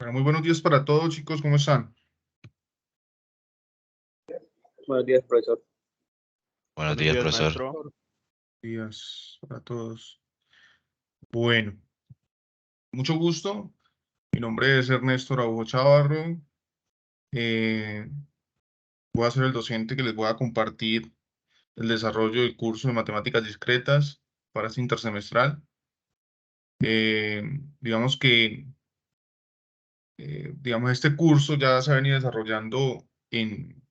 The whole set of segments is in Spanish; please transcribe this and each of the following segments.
Bueno, muy buenos días para todos, chicos, ¿cómo están? Buenos días, profesor. Buenos días, profesor. Buenos días para todos. Bueno, mucho gusto. Mi nombre es Ernesto Araújo Chavarro. Voy a ser el docente que les voy a compartir el desarrollo del curso de matemáticas discretas para este intersemestral. Digamos que este curso ya se ha venido desarrollando en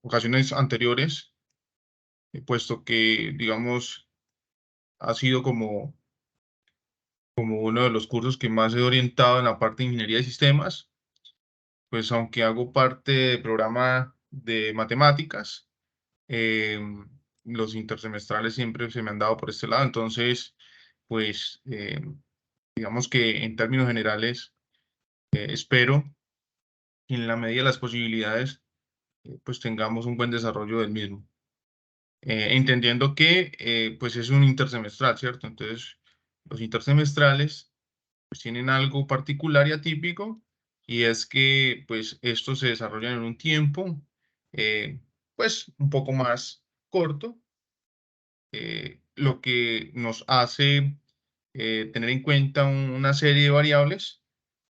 ocasiones anteriores, puesto que, digamos, ha sido como uno de los cursos que más he orientado en la parte de ingeniería de sistemas, pues aunque hago parte del programa de matemáticas, eh, los intersemestrales siempre se me han dado por este lado, entonces, pues, digamos que en términos generales, espero que en la medida de las posibilidades, pues tengamos un buen desarrollo del mismo. Entendiendo que, pues es un intersemestral, ¿cierto? Entonces, los intersemestrales pues tienen algo particular y atípico, y es que pues estos se desarrollan en un tiempo pues un poco más corto, lo que nos hace tener en cuenta una serie de variables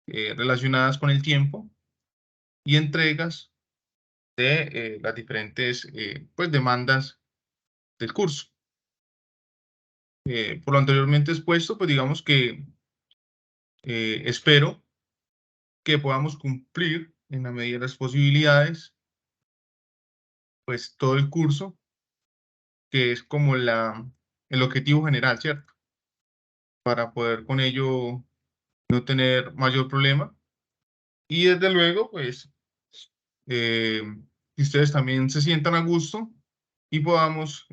relacionadas con el tiempo y entregas de las diferentes pues demandas del curso. Por lo anteriormente expuesto, pues digamos que espero que podamos cumplir en la medida de las posibilidades, pues todo el curso, que es como el objetivo general, ¿cierto? Para poder con ello no tener mayor problema. Y desde luego, pues, que ustedes también se sientan a gusto y podamos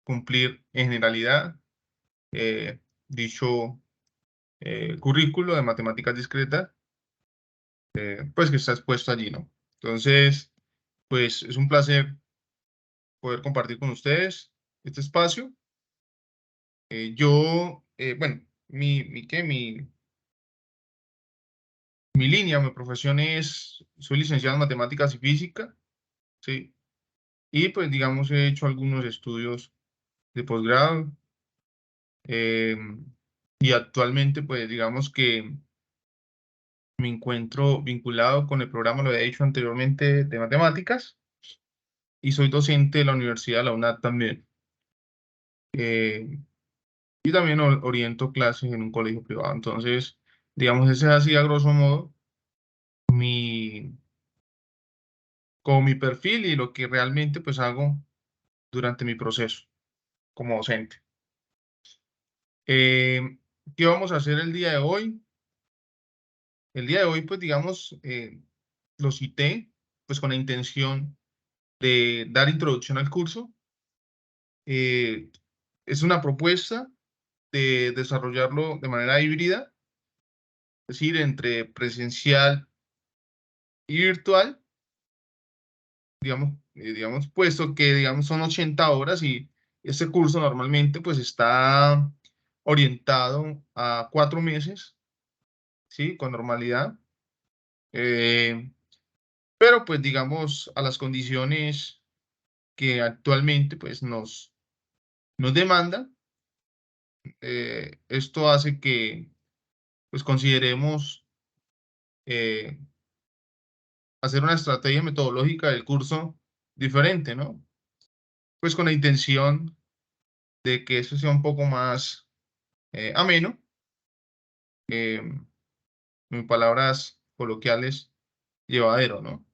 cumplir en generalidad dicho currículo de matemáticas discretas, pues que está expuesto allí, ¿no? Entonces, pues es un placer poder compartir con ustedes este espacio. Bueno, mi línea, mi profesión soy licenciado en matemáticas y física, ¿sí? Y pues digamos he hecho algunos estudios de posgrado, eh, y actualmente pues digamos que me encuentro vinculado con el programa, lo he hecho anteriormente, de matemáticas, y soy docente de la Universidad de la UNAD también. Y también oriento clases en un colegio privado. Entonces, digamos, ese es así a grosso modo mi, como mi perfil y lo que realmente pues hago durante mi proceso como docente. Eh, ¿Qué vamos a hacer el día de hoy? El día de hoy, pues digamos, lo cité pues con la intención de dar introducción al curso. Es una propuesta de desarrollarlo de manera híbrida, es decir, entre presencial y virtual, digamos, puesto que, digamos, son 80 horas y este curso normalmente, pues, está orientado a 4 meses, ¿sí? Con normalidad. Pero, pues, digamos, a las condiciones que actualmente, pues, nos demandan, esto hace que, pues, consideremos hacer una estrategia metodológica del curso diferente, ¿no? Pues con la intención de que eso sea un poco más ameno, en palabras coloquiales, llevadero, ¿no?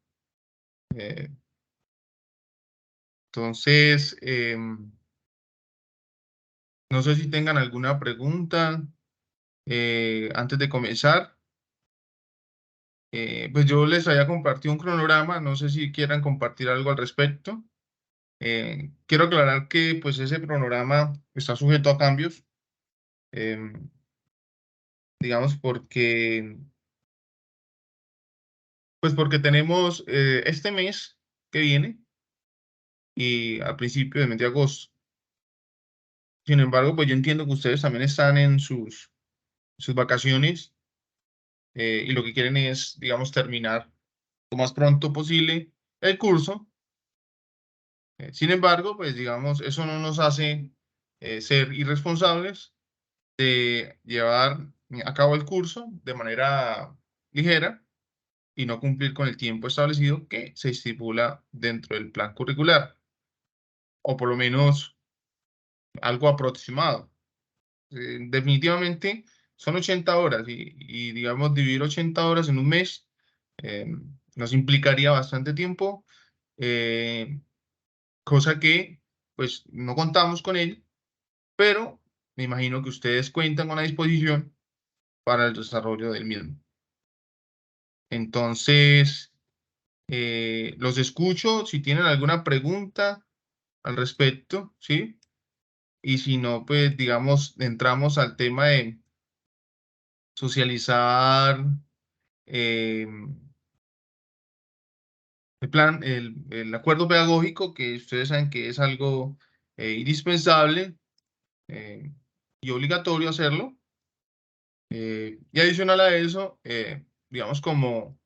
Eh, entonces, no sé si tengan alguna pregunta antes de comenzar. Pues yo les había compartido un cronograma, no sé si quieran compartir algo al respecto. Quiero aclarar que pues ese cronograma está sujeto a cambios, digamos porque tenemos este mes que viene y al principio del mes de agosto. Sin embargo, pues yo entiendo que ustedes también están en sus vacaciones y lo que quieren es, digamos, terminar lo más pronto posible el curso. Sin embargo, pues digamos, eso no nos hace ser irresponsables de llevar a cabo el curso de manera ligera y no cumplir con el tiempo establecido que se estipula dentro del plan curricular, o por lo menos algo aproximado. Definitivamente son 80 horas digamos, dividir 80 horas en un mes eh, nos implicaría bastante tiempo, eh, cosa que pues no contamos con él, pero me imagino que ustedes cuentan con la disposición para el desarrollo del mismo. Entonces, los escucho si tienen alguna pregunta al respecto, ¿sí? Y si no, pues digamos, entramos al tema de socializar eh, el acuerdo pedagógico, que ustedes saben que es algo indispensable eh, y obligatorio hacerlo. Y adicional a eso, digamos, como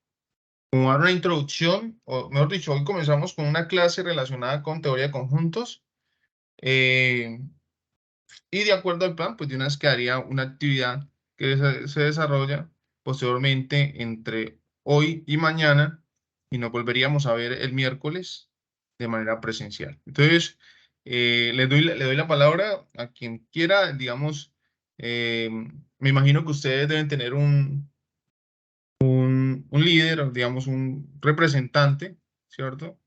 dar una introducción, o mejor dicho, hoy comenzamos con una clase relacionada con teoría de conjuntos. eh, y de acuerdo al plan, pues de una vez quedaría una actividad que se desarrolla posteriormente entre hoy y mañana, y nos volveríamos a ver el miércoles de manera presencial. Entonces, le doy la palabra a quien quiera, digamos, me imagino que ustedes deben tener un líder, o digamos, un representante, ¿cierto?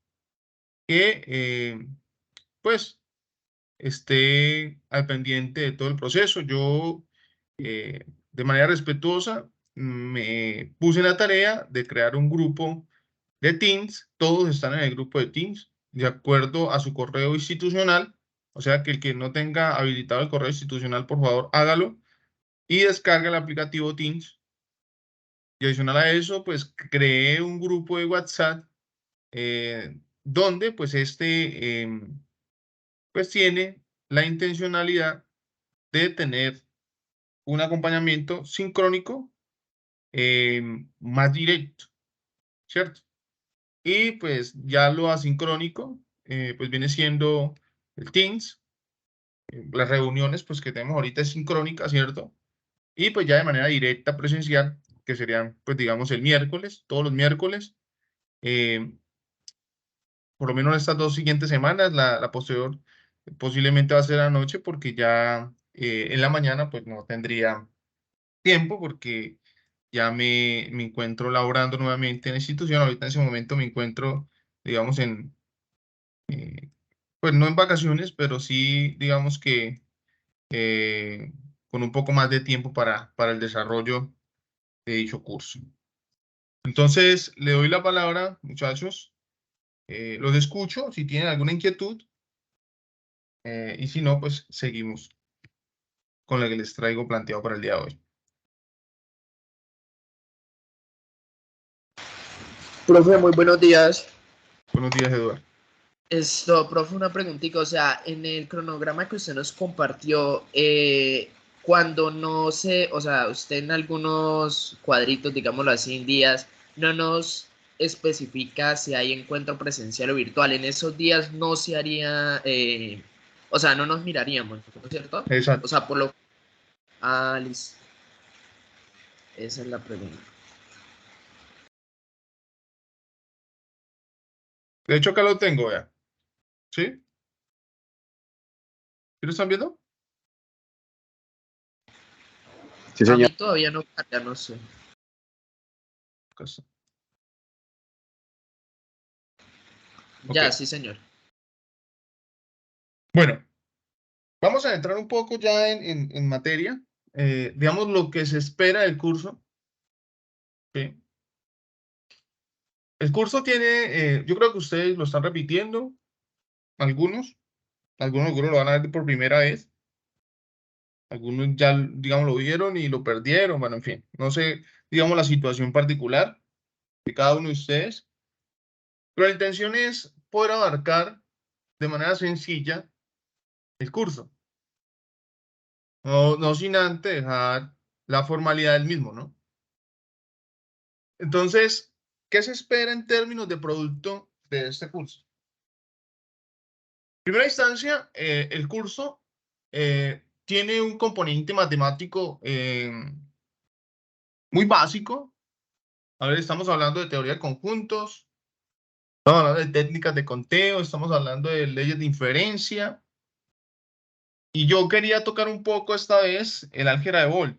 Que, pues, esté al pendiente de todo el proceso. Yo, de manera respetuosa, me puse la tarea de crear un grupo de Teams. Todos están en el grupo de Teams, de acuerdo a su correo institucional. O sea, que el que no tenga habilitado el correo institucional, por favor, hágalo y descargue el aplicativo Teams. Y adicional a eso, pues creé un grupo de WhatsApp donde pues pues tiene la intencionalidad de tener un acompañamiento sincrónico más directo, ¿cierto? Y pues ya lo asincrónico, pues viene siendo el Teams, las reuniones pues que tenemos ahorita es sincrónica, ¿cierto? Y pues ya de manera directa presencial, que serían pues digamos el miércoles, todos los miércoles, eh, por lo menos estas 2 siguientes semanas, la posterior posiblemente va a ser anoche porque ya en la mañana pues no tendría tiempo porque ya me encuentro laborando nuevamente en la institución. Ahorita en ese momento me encuentro, digamos, eh, pues no en vacaciones, pero sí, digamos que eh, con un poco más de tiempo para el desarrollo de dicho curso. Entonces, le doy la palabra, muchachos. Los escucho si tienen alguna inquietud y si no, pues seguimos con lo que les traigo planteado para el día de hoy. Profe, muy buenos días. Buenos días, Eduardo. Profe, una preguntita, o sea, en el cronograma que usted nos compartió, cuando no sé, o sea, usted en algunos cuadritos, digámoslo así, en días, no nos especifica si hay encuentro presencial o virtual. En esos días no se haría, o sea, no nos miraríamos, ¿no es cierto? O Exacto. sea, por lo... Ah, listo. Esa es la pregunta. De hecho, acá lo tengo, vea. ¿Sí? ¿Sí lo están viendo? Sí, A señor. mí todavía no, ya no sé. Acá está. Ya, Ok. sí, señor. Bueno, vamos a entrar un poco ya en materia. Digamos lo que se espera del curso. ¿Sí? El curso tiene, yo creo que ustedes lo están repitiendo, algunos seguro lo van a ver por primera vez, algunos ya, digamos, lo vieron y lo perdieron, bueno, en fin, no sé, digamos, la situación particular de cada uno de ustedes, pero la intención es poder abarcar de manera sencilla el curso, no sin antes dejar la formalidad del mismo, ¿no? Entonces, ¿qué se espera en términos de producto de este curso? En primera instancia, el curso tiene un componente matemático muy básico. A ver, estamos hablando de teoría de conjuntos, estamos hablando de técnicas de conteo, estamos hablando de leyes de inferencia. Y yo quería tocar un poco esta vez el álgebra de Boole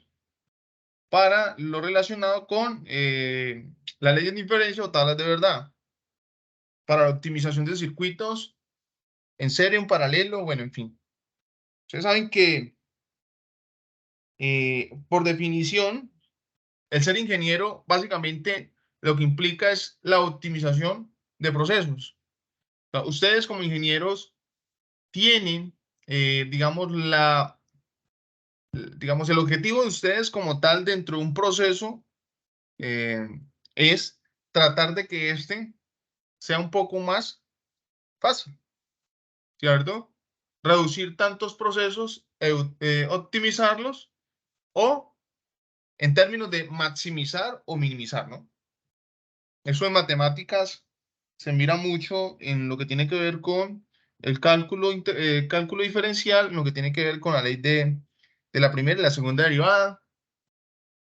para lo relacionado con las leyes de inferencia o tablas de verdad, para la optimización de circuitos en serie, en paralelo, bueno, en fin. Ustedes saben que por definición, el ser ingeniero básicamente lo que implica es la optimización de procesos. O sea, ustedes como ingenieros tienen, digamos, digamos, el objetivo de ustedes como tal dentro de un proceso es tratar de que este sea un poco más fácil, ¿cierto? Reducir tantos procesos, optimizarlos o en términos de maximizar o minimizar, ¿no? Eso en matemáticas se mira mucho en lo que tiene que ver con el cálculo diferencial, en lo que tiene que ver con la ley de la primera y la segunda derivada,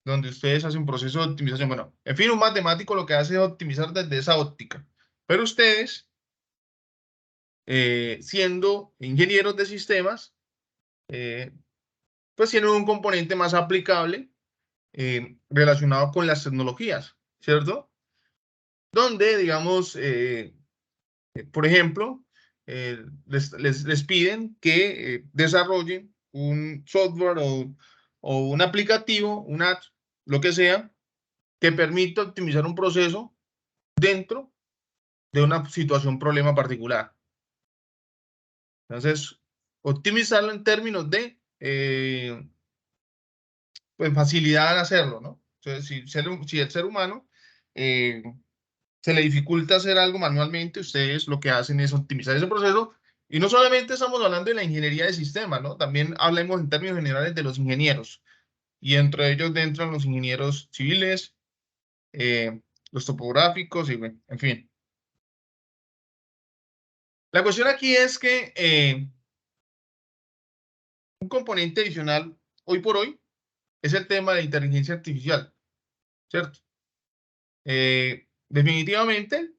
donde ustedes hacen un proceso de optimización. Bueno, en fin, un matemático lo que hace es optimizar desde esa óptica. Pero ustedes, siendo ingenieros de sistemas, pues tienen un componente más aplicable relacionado con las tecnologías, ¿cierto? Donde, digamos, por ejemplo, les piden que desarrollen un software o un aplicativo, un app, lo que sea, que permita optimizar un proceso dentro de una situación, problema particular. Entonces, optimizarlo en términos de pues facilidad al hacerlo, ¿no? Entonces, si el ser humano eh, se le dificulta hacer algo manualmente, ustedes lo que hacen es optimizar ese proceso. Y no solamente estamos hablando de la ingeniería de sistemas, ¿no? También hablemos en términos generales de los ingenieros. Y entre ellos entran los ingenieros civiles, los topográficos y, bueno, en fin. La cuestión aquí es que un componente adicional hoy por hoy es el tema de inteligencia artificial, ¿cierto? Definitivamente,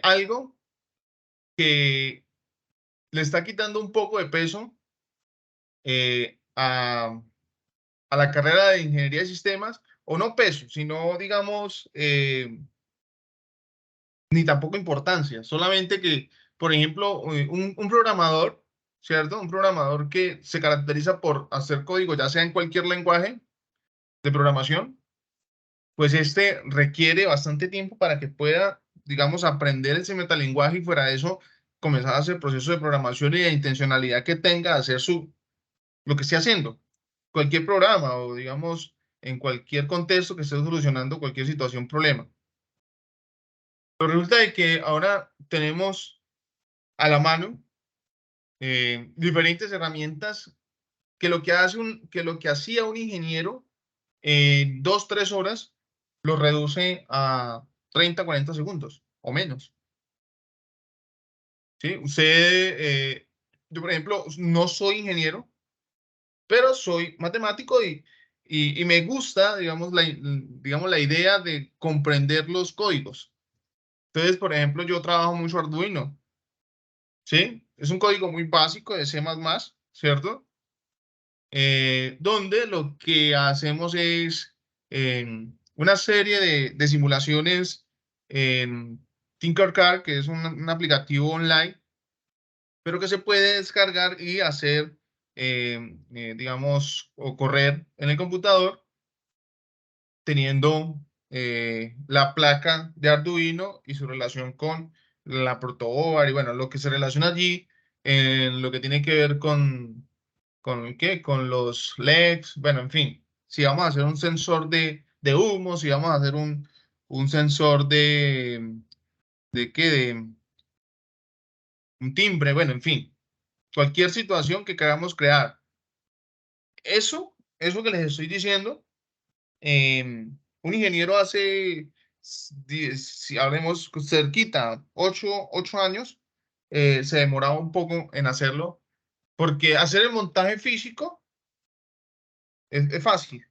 algo que le está quitando un poco de peso a la carrera de ingeniería de sistemas, o no peso, sino, digamos, ni tampoco importancia, solamente que, por ejemplo, un programador, ¿cierto? Un programador que se caracteriza por hacer código, ya sea en cualquier lenguaje de programación, pues este requiere bastante tiempo para que pueda, digamos, aprender ese metalenguaje y fuera de eso comenzar a hacer procesos de programación y de intencionalidad que tenga de hacer lo que esté haciendo. Cualquier programa o, digamos, en cualquier contexto que esté solucionando cualquier situación, problema. Pero resulta de que ahora tenemos a la mano diferentes herramientas que lo que hacía un ingeniero 2, 3 horas, lo reduce a 30, 40 segundos o menos. ¿Sí? Yo por ejemplo, no soy ingeniero, pero soy matemático y me gusta, digamos, la idea de comprender los códigos. Entonces, por ejemplo, yo trabajo mucho Arduino, ¿sí? Es un código muy básico de C++, ¿cierto? Donde lo que hacemos es una serie de simulaciones en Tinkercad, que es un aplicativo online, pero que se puede descargar y hacer, digamos, o correr en el computador teniendo la placa de Arduino y su relación con la protoboard y bueno, lo que se relaciona allí en lo que tiene que ver ¿con qué? Con los LEDs, bueno, en fin, si vamos a hacer un sensor de humo, si vamos a hacer un sensor ¿de qué? De un timbre, bueno, en fin, cualquier situación que queramos crear. Eso que les estoy diciendo, un ingeniero hace, si hablemos cerquita, 8 años, se demoraba un poco en hacerlo, porque hacer el montaje físico es fácil,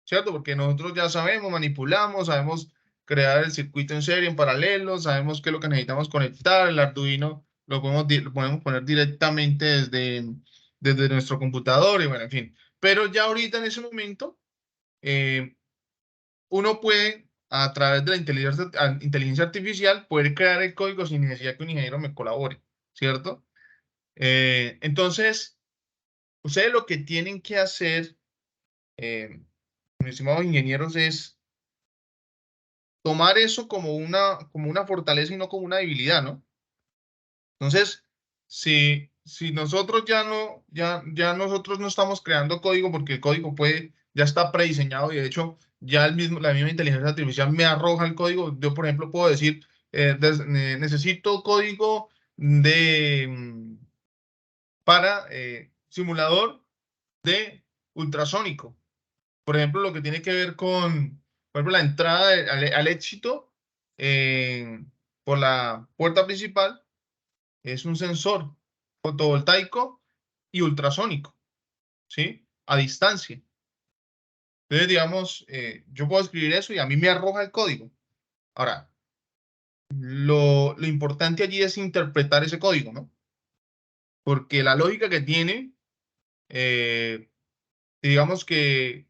¿cierto? Porque nosotros ya sabemos, manipulamos, sabemos crear el circuito en serie, en paralelo, sabemos qué es lo que necesitamos conectar, el Arduino lo podemos poner directamente desde nuestro computador y bueno, en fin. Pero ya ahorita en ese momento, uno puede, a través de la inteligencia artificial, poder crear el código sin necesidad que un ingeniero me colabore, ¿cierto? Entonces, ustedes lo que tienen que hacer, mis estimados ingenieros, es tomar eso como una fortaleza y no como una debilidad, ¿no? Entonces, si nosotros ya nosotros no estamos creando código porque el código ya está prediseñado y de hecho ya la misma inteligencia artificial me arroja el código. Yo, por ejemplo, puedo decir, necesito código para simulador de ultrasónico. Por ejemplo, lo que tiene que ver con, por ejemplo, la entrada al éxito por la puerta principal es un sensor fotovoltaico y ultrasónico, ¿sí? A distancia. Entonces, digamos, yo puedo escribir eso y a mí me arroja el código. Ahora, lo importante allí es interpretar ese código, ¿no? Porque la lógica que tiene, digamos que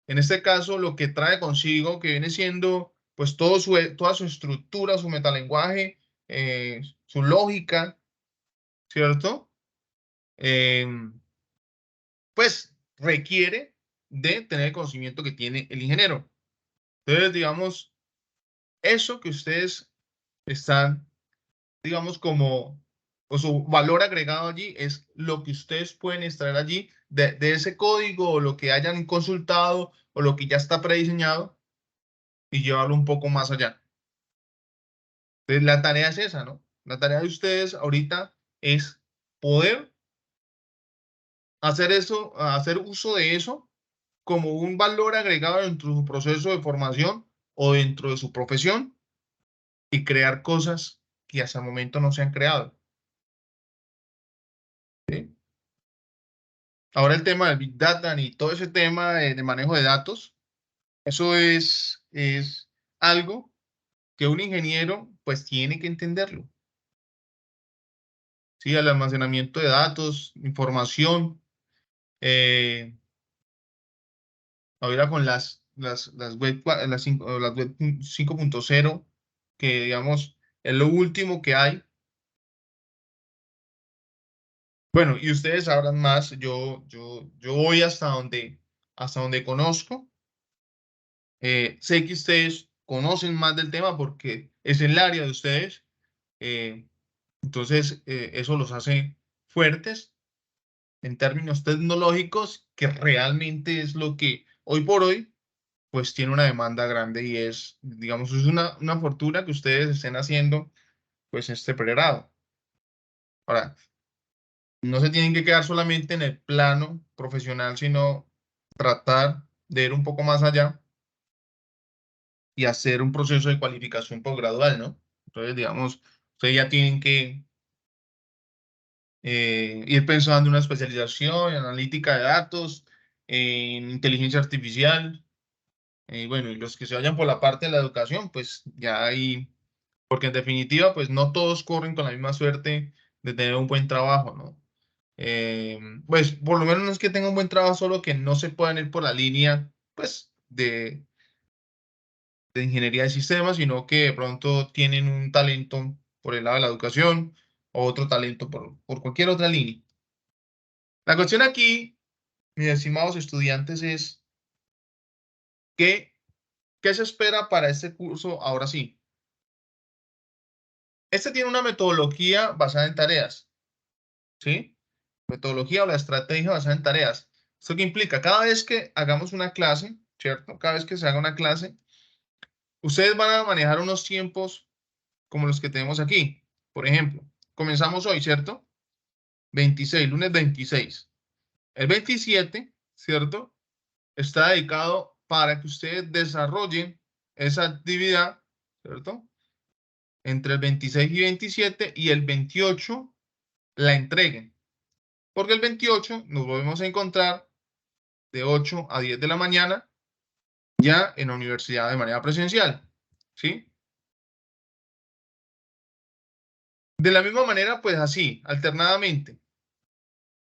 en este caso lo que trae consigo, que viene siendo pues toda su estructura, su metalenguaje, su lógica, ¿cierto? Pues requiere de tener el conocimiento que tiene el ingeniero. Entonces, digamos, eso que ustedes están, digamos, o su valor agregado allí es lo que ustedes pueden extraer allí de ese código o lo que hayan consultado o lo que ya está prediseñado y llevarlo un poco más allá. Entonces, la tarea es esa, ¿no? La tarea de ustedes ahorita es poder hacer eso, hacer uso de eso como un valor agregado dentro de su proceso de formación o dentro de su profesión y crear cosas que hasta el momento no se han creado. ¿Sí? Ahora el tema del Big Data y todo ese tema de manejo de datos, eso es algo que un ingeniero pues tiene que entenderlo. ¿Sí? El almacenamiento de datos, información, ahora con las web, las web 5.0, que digamos es lo último que hay. Bueno, y ustedes sabrán más, yo voy hasta donde conozco. Sé que ustedes conocen más del tema porque es el área de ustedes. eh, entonces, eso los hace fuertes en términos tecnológicos, que realmente es lo que hoy por hoy pues tiene una demanda grande y es, digamos, es una fortuna que ustedes estén haciendo pues este pregrado. Ahora, no se tienen que quedar solamente en el plano profesional, sino tratar de ir un poco más allá y hacer un proceso de cualificación posgradual, ¿no? Entonces, digamos, ustedes ya tienen que ir pensando en una especialización en analítica de datos, en inteligencia artificial, bueno, y los que se vayan por la parte de la educación, pues ya hay, porque en definitiva, pues no todos corren con la misma suerte de tener un buen trabajo, ¿no? Pues por lo menos no es que tengan un buen trabajo, solo que no se puedan ir por la línea, pues, de ingeniería de sistemas, sino que de pronto tienen un talento por el lado de la educación o otro talento por cualquier otra línea. La cuestión aquí, mis estimados estudiantes, es ¿qué, qué se espera para este curso ahora sí? Este tiene una metodología basada en tareas, ¿sí? Metodología o la estrategia basada en tareas. ¿Esto qué implica? Cada vez que hagamos una clase, ¿cierto? Cada vez que se haga una clase, ustedes van a manejar unos tiempos como los que tenemos aquí. Por ejemplo, comenzamos hoy, ¿cierto? 26, lunes 26. El 27, ¿cierto? Está dedicado para que ustedes desarrollen esa actividad, ¿cierto? Entre el 26 y 27 y el 28 la entreguen. Porque el 28 nos volvemos a encontrar de 8 a 10 de la mañana ya en la universidad de manera presencial, ¿sí? De la misma manera, pues así, alternadamente.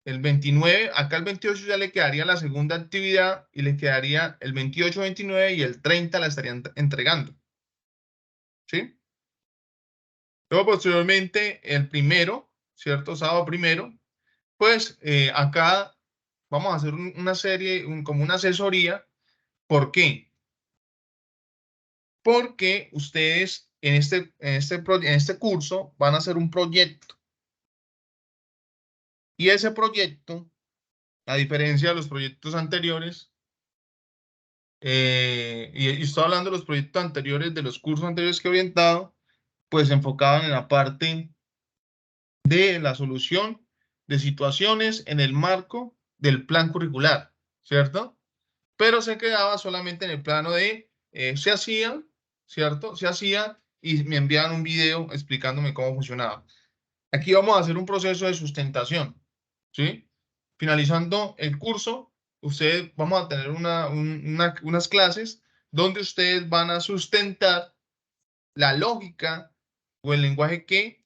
El 29, acá el 28 ya le quedaría la segunda actividad y le quedaría el 28, 29 y el 30 la estarían entregando, ¿sí? Luego, posteriormente, el primero, ¿cierto? Sábado primero, pues acá vamos a hacer una serie, como una asesoría. ¿Por qué? Porque ustedes en este curso van a hacer un proyecto. Y ese proyecto, a diferencia de los proyectos anteriores, y estoy hablando de los proyectos anteriores, de los cursos anteriores que he orientado, pues enfocaban en la parte de la solución de situaciones en el marco del plan curricular, ¿cierto? Pero se quedaba solamente en el plano de se hacía, ¿cierto? Se hacía y me enviaban un video explicándome cómo funcionaba. Aquí vamos a hacer un proceso de sustentación, ¿sí? Finalizando el curso, ustedes vamos a tener unas clases donde ustedes van a sustentar la lógica o el lenguaje que,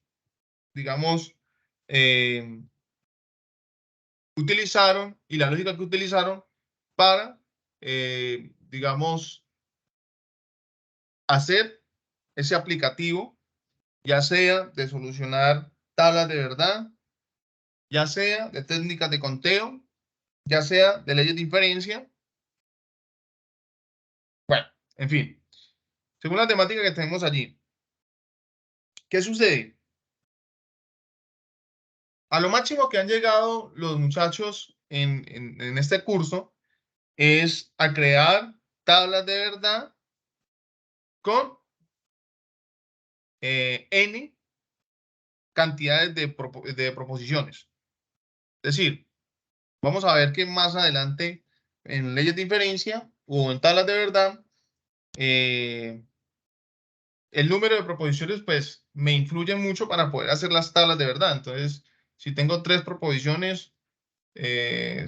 digamos, eh, utilizaron y la lógica que utilizaron para, digamos, hacer ese aplicativo, ya sea de solucionar tablas de verdad, ya sea de técnicas de conteo, ya sea de leyes de inferencia. Bueno, en fin, según la temática que tenemos allí, ¿qué sucede? A lo máximo que han llegado los muchachos en este curso es a crear tablas de verdad con n cantidades de proposiciones. Es decir, vamos a ver que más adelante en leyes de inferencia o en tablas de verdad, el número de proposiciones pues me influye mucho para poder hacer las tablas de verdad. Entonces, si tengo 3 proposiciones,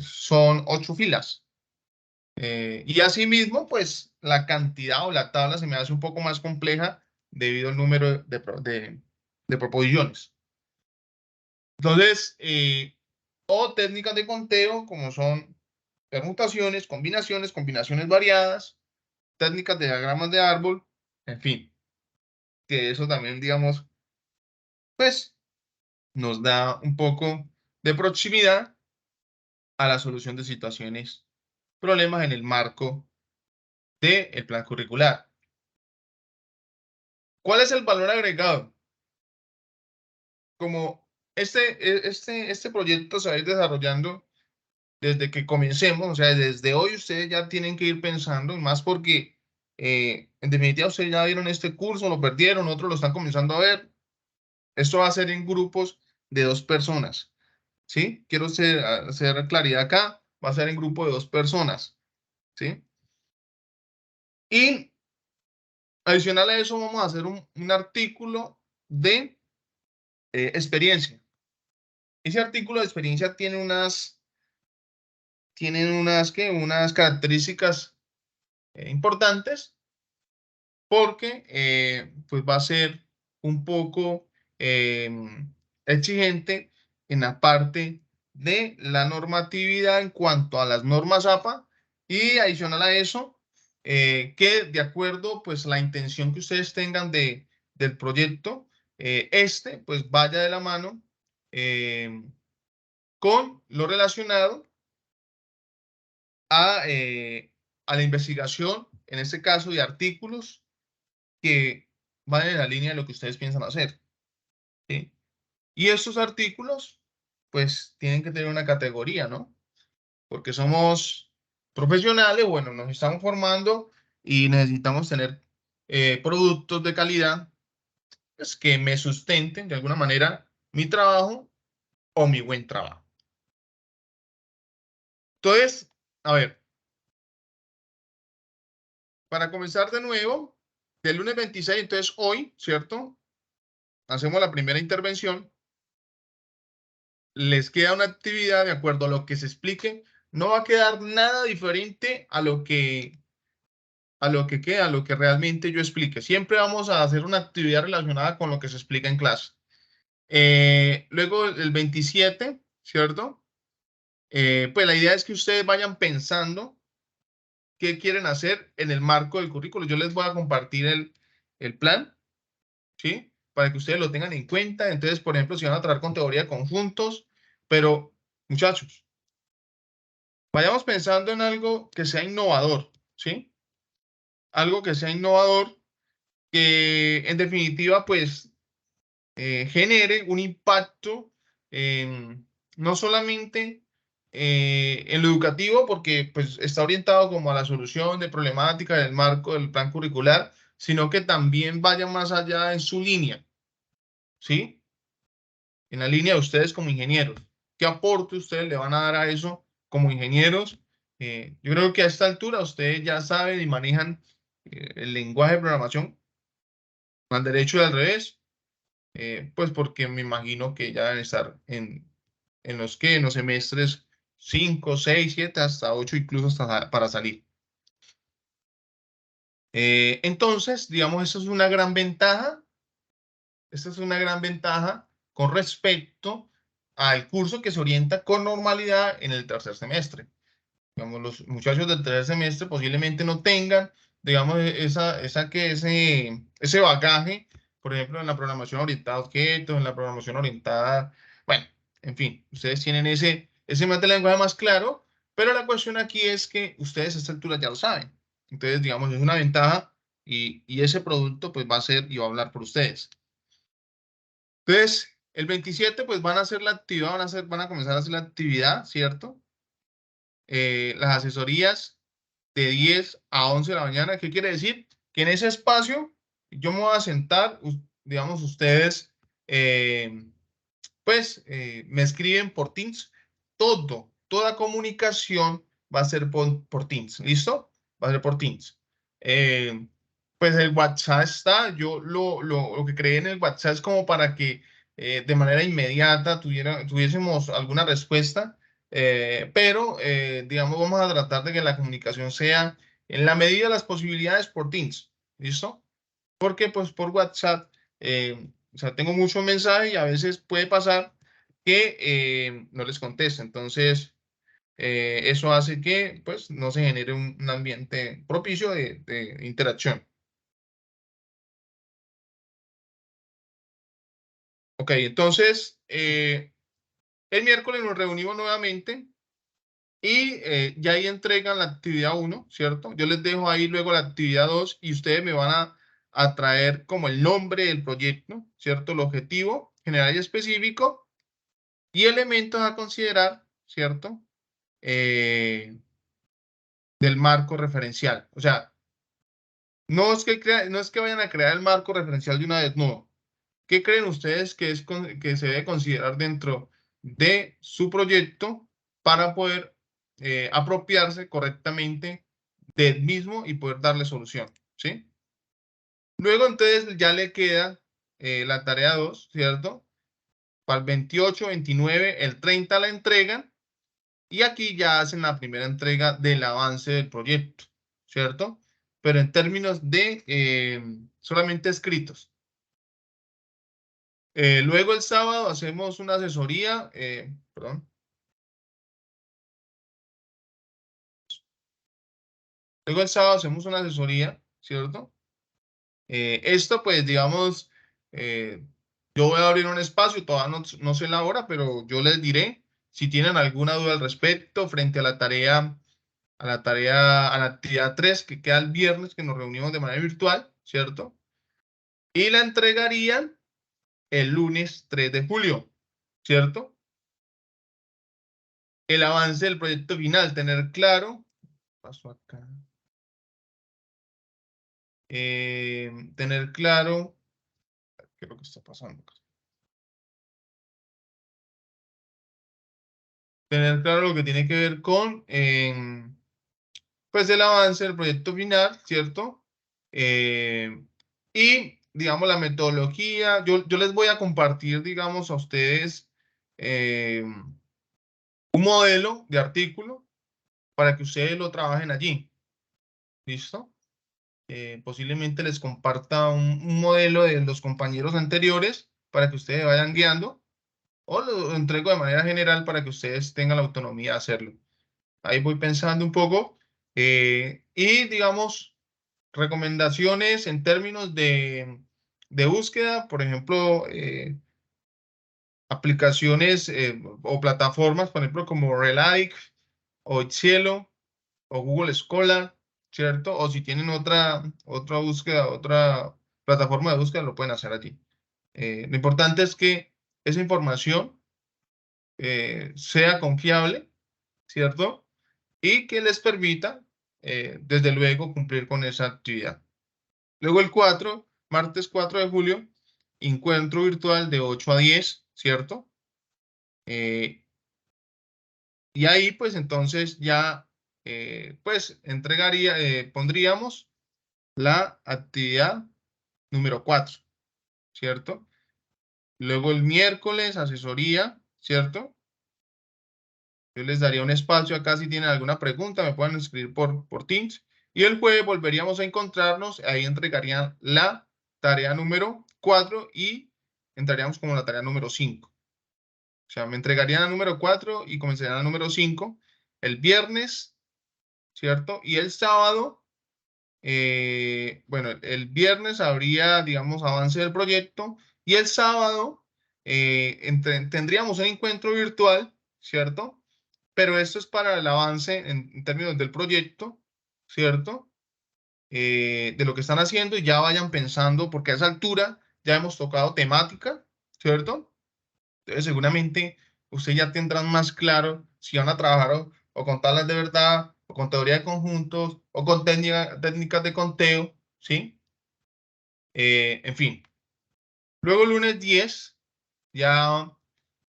son 8 filas. Y asimismo, pues la cantidad o la tabla se me hace un poco más compleja debido al número de proposiciones. Entonces, o técnicas de conteo como son permutaciones, combinaciones variadas, técnicas de diagramas de árbol, en fin, que eso también, digamos, pues nos da un poco de proximidad a la solución de situaciones, problemas en el marco del plan curricular. ¿Cuál es el valor agregado? Como este proyecto se va a ir desarrollando desde que comencemos, o sea, desde hoy ustedes ya tienen que ir pensando, y más porque en definitiva ustedes ya vieron este curso, lo perdieron, otros lo están comenzando a ver. Esto va a ser en grupos de 2 personas, ¿sí? Quiero hacer claridad acá, va a ser en grupo de 2 personas, ¿sí? Y adicional a eso vamos a hacer un artículo de experiencia. Ese artículo de experiencia tiene unas características importantes porque pues va a ser un poco exigente en la parte de la normatividad en cuanto a las normas APA y adicional a eso, que de acuerdo pues la intención que ustedes tengan del proyecto, pues vaya de la mano con lo relacionado a la investigación, en este caso de artículos que van en la línea de lo que ustedes piensan hacer, ¿sí? Y estos artículos, pues, tienen que tener una categoría, ¿no? Porque somos profesionales, bueno, nos estamos formando y necesitamos tener productos de calidad, pues, que me sustenten de alguna manera mi trabajo o mi buen trabajo. Entonces, a ver, para comenzar de nuevo, del lunes 26, entonces hoy, ¿cierto? Hacemos la primera intervención. Les queda una actividad de acuerdo a lo que se explique. No va a quedar nada diferente a lo que queda, a lo que realmente yo explique. Siempre vamos a hacer una actividad relacionada con lo que se explica en clase. Luego el 27, ¿cierto? Pues la idea es que ustedes vayan pensando qué quieren hacer en el marco del currículo. Yo les voy a compartir el plan, ¿sí? Para que ustedes lo tengan en cuenta. Entonces, por ejemplo, si van a trabajar con teoría de conjuntos, pero muchachos, vayamos pensando en algo que sea innovador, ¿sí? Algo que sea innovador, que en definitiva, pues, genere un impacto no solamente en lo educativo, porque pues está orientado como a la solución de problemáticas del marco del plan curricular, sino que también vaya más allá en su línea, ¿sí? En la línea de ustedes como ingenieros. ¿Qué aporte ustedes le van a dar a eso como ingenieros? Yo creo que a esta altura ustedes ya saben y manejan el lenguaje de programación al derecho y al revés. Pues porque me imagino que ya deben estar en los semestres 5, 6, 7, hasta 8, incluso hasta para salir. Entonces, digamos, eso es una gran ventaja. Esta es una gran ventaja con respecto al curso que se orienta con normalidad en el tercer semestre. Digamos, los muchachos del tercer semestre posiblemente no tengan, digamos, ese bagaje, por ejemplo, en la programación orientada a objetos, en la programación orientada, bueno, en fin, ustedes tienen ese más de lenguaje más claro, pero la cuestión aquí es que ustedes a esta altura ya lo saben. Entonces, digamos, es una ventaja y ese producto pues va a ser y va a hablar por ustedes. Entonces, el 27 pues van a hacer la actividad, van a comenzar a hacer la actividad, ¿cierto? Las asesorías de 10 a 11 de la mañana. ¿Qué quiere decir? Que en ese espacio yo me voy a sentar, digamos, ustedes, pues, me escriben por Teams. Toda comunicación va a ser por Teams. ¿Listo? Va a ser por Teams. Pues el WhatsApp está, yo lo que creé en el WhatsApp es como para que de manera inmediata tuviésemos alguna respuesta, pero digamos, vamos a tratar de que la comunicación sea en la medida de las posibilidades por Teams, ¿listo? Porque pues por WhatsApp, o sea, tengo muchos mensajes y a veces puede pasar que no les conteste, entonces eso hace que pues no se genere un ambiente propicio de interacción. Ok, entonces el miércoles nos reunimos nuevamente y ya ahí entregan la actividad 1, ¿cierto? Yo les dejo ahí luego la actividad 2 y ustedes me van a traer como el nombre del proyecto, ¿cierto? El objetivo general y específico y elementos a considerar, ¿cierto? Del marco referencial. O sea, no es que vayan a crear el marco referencial de una vez, no. ¿Qué creen ustedes que se debe considerar dentro de su proyecto para poder apropiarse correctamente del mismo y poder darle solución? ¿Sí? Luego entonces ya le queda la tarea 2, ¿cierto? Para el 28, 29, el 30 la entregan y aquí ya hacen la primera entrega del avance del proyecto, ¿cierto? Pero en términos de solamente escritos. Luego el sábado hacemos una asesoría, perdón. Luego el sábado hacemos una asesoría, ¿cierto? Esto pues digamos, yo voy a abrir un espacio, todavía no sé la hora, pero yo les diré si tienen alguna duda al respecto frente a la tarea, a la actividad 3 que queda el viernes, que nos reunimos de manera virtual, ¿cierto? Y la entregarían el lunes 3 de julio, ¿cierto? El avance del proyecto final, tener claro, paso acá, tener claro, ¿qué es lo que está pasando? Tener claro lo que tiene que ver con pues el avance del proyecto final, ¿cierto? Y, digamos, la metodología, yo les voy a compartir, digamos, a ustedes un modelo de artículo para que ustedes lo trabajen allí. ¿Listo? Posiblemente les comparta un modelo de los compañeros anteriores para que ustedes vayan guiando, o lo entrego de manera general para que ustedes tengan la autonomía de hacerlo. Ahí voy pensando un poco. Y digamos, recomendaciones en términos de búsqueda, por ejemplo, aplicaciones o plataformas, por ejemplo, como Relic o Cielo o Google Scholar, ¿cierto? O si tienen otra búsqueda, otra plataforma de búsqueda, lo pueden hacer allí. Lo importante es que esa información sea confiable, ¿cierto? Y que les permita, desde luego, cumplir con esa actividad. Luego el 4, martes 4 de julio, encuentro virtual de 8 a 10, ¿cierto? Y ahí, pues, entonces ya, pues, pondríamos la actividad número 4, ¿cierto? Luego el miércoles, asesoría, ¿cierto? Yo les daría un espacio acá si tienen alguna pregunta, me pueden escribir por Teams. Y el jueves volveríamos a encontrarnos, ahí entregarían la tarea número 4 y entraríamos como la tarea número 5. O sea, me entregarían la número 4 y comenzarían la número 5 el viernes, ¿cierto? Y el sábado, bueno, el viernes habría, digamos, avance del proyecto y el sábado tendríamos un encuentro virtual, ¿cierto? Pero esto es para el avance en términos del proyecto, ¿cierto? De lo que están haciendo y ya vayan pensando, porque a esa altura ya hemos tocado temática, ¿cierto? Entonces seguramente ustedes ya tendrán más claro si van a trabajar o con tablas de verdad, o con teoría de conjuntos, o con técnicas de conteo, ¿sí? En fin. Luego el lunes 10, ya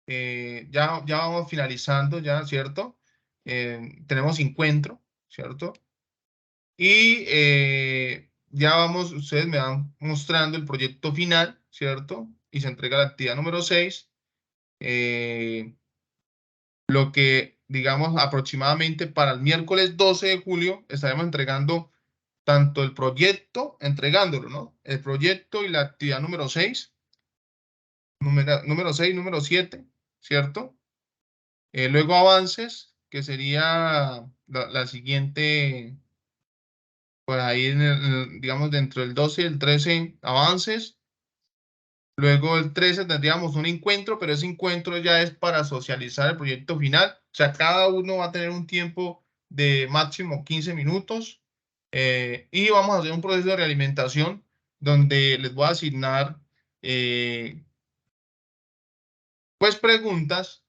vamos finalizando, ya, ¿cierto? Tenemos encuentro, ¿cierto? Y ya vamos, ustedes me van mostrando el proyecto final, ¿cierto? Y se entrega la actividad número 6. Lo que, digamos, aproximadamente para el miércoles 12 de julio estaremos entregando tanto el proyecto, entregándolo, ¿no? El proyecto y la actividad número 6, número 6, número 7, ¿cierto? Luego avances, que sería la siguiente, pues ahí, digamos, dentro del 12 y el 13, avances. Luego el 13 tendríamos un encuentro, pero ese encuentro ya es para socializar el proyecto final. O sea, cada uno va a tener un tiempo de máximo 15 minutos. Y vamos a hacer un proceso de realimentación donde les voy a asignar, pues, preguntas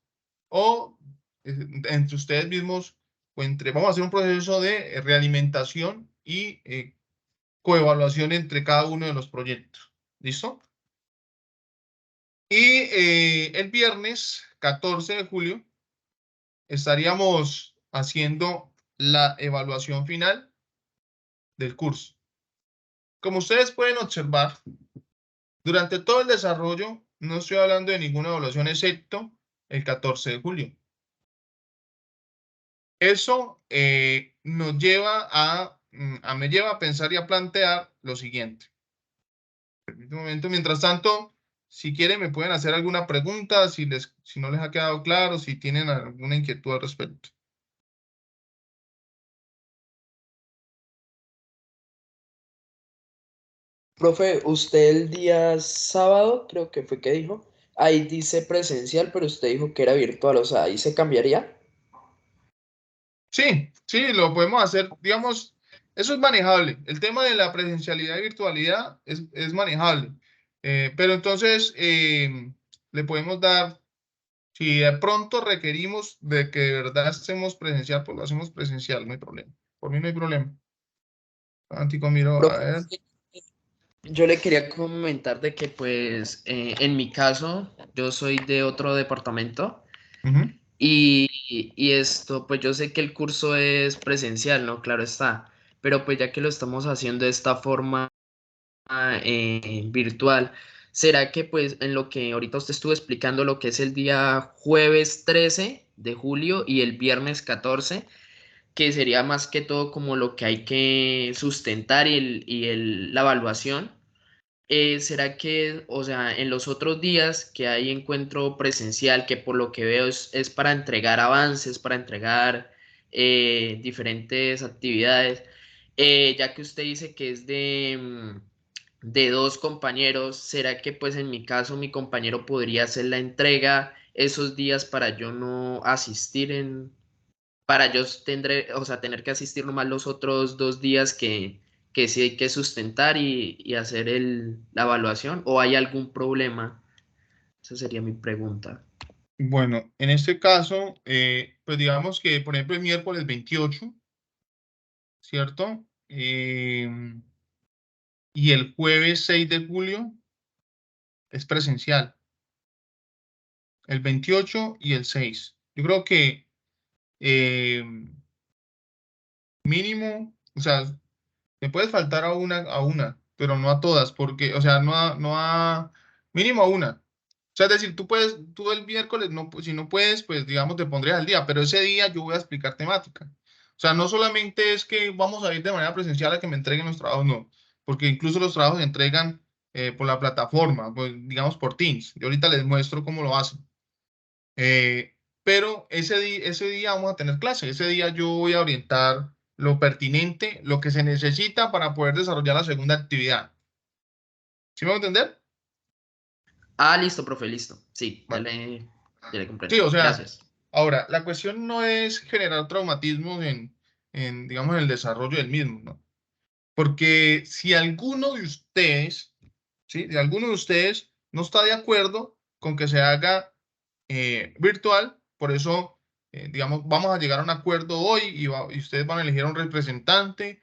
o entre ustedes mismos, vamos a hacer un proceso de realimentación y coevaluación entre cada uno de los proyectos. ¿Listo? Y el viernes 14 de julio estaríamos haciendo la evaluación final del curso. Como ustedes pueden observar, durante todo el desarrollo no estoy hablando de ninguna evaluación excepto el 14 de julio. Eso me lleva a pensar y a plantear lo siguiente. Un momento, mientras tanto, si quieren me pueden hacer alguna pregunta, si no les ha quedado claro, si tienen alguna inquietud al respecto. Profe, usted el día sábado, creo que fue que dijo, ahí dice presencial, pero usted dijo que era virtual, o sea, ahí se cambiaría. Sí, sí, lo podemos hacer, digamos, eso es manejable. El tema de la presencialidad y virtualidad es manejable. Pero entonces le podemos dar, si de pronto requerimos de que de verdad hacemos presencial, pues lo hacemos presencial, no hay problema. Por mí no hay problema. Antico, miro, a Profe, ver. Yo le quería comentar de que, pues, en mi caso, yo soy de otro departamento. Ujú. Y esto, pues yo sé que el curso es presencial, ¿no? Claro está, pero pues ya que lo estamos haciendo de esta forma virtual, ¿será que pues en lo que ahorita usted estuvo explicando lo que es el día jueves 13 de julio y el viernes 14, que sería más que todo como lo que hay que sustentar la evaluación? ¿Será que, o sea, en los otros días que hay encuentro presencial, que por lo que veo es para entregar avances, para entregar diferentes actividades, ya que usted dice que es de dos compañeros, ¿será que pues en mi caso mi compañero podría hacer la entrega esos días para yo no asistir para yo tendré, o sea, tener que asistir nomás los otros 2 días que sí hay que sustentar y hacer la evaluación? ¿O hay algún problema? Esa sería mi pregunta. Bueno, en este caso, pues digamos que, por ejemplo, el miércoles 28, ¿cierto? Y el jueves 6 de julio es presencial, el 28 y el 6. Yo creo que eh, mínimo, o sea, me puedes faltar a una, pero no a todas, porque, o sea, mínimo a una. O sea, es decir, tú el miércoles, no, pues, si no puedes, pues digamos, te pondrías al día, pero ese día yo voy a explicar temática. O sea, no solamente es que vamos a ir de manera presencial a que me entreguen los trabajos, no, porque incluso los trabajos se entregan por la plataforma, pues digamos por Teams. Yo ahorita les muestro cómo lo hacen. Pero ese día vamos a tener clase, ese día yo voy a orientar lo pertinente, lo que se necesita para poder desarrollar la segunda actividad. ¿Sí me va a entender? Ah, listo, profe, listo. Sí, Vale. ya le comprendo. Sí, o sea, Gracias. ahora, la cuestión no es generar traumatismos digamos, en el desarrollo del mismo, ¿no? Porque si alguno de ustedes, ¿sí? Si alguno de ustedes no está de acuerdo con que se haga virtual, por eso, digamos, vamos a llegar a un acuerdo hoy y ustedes van a elegir a un representante,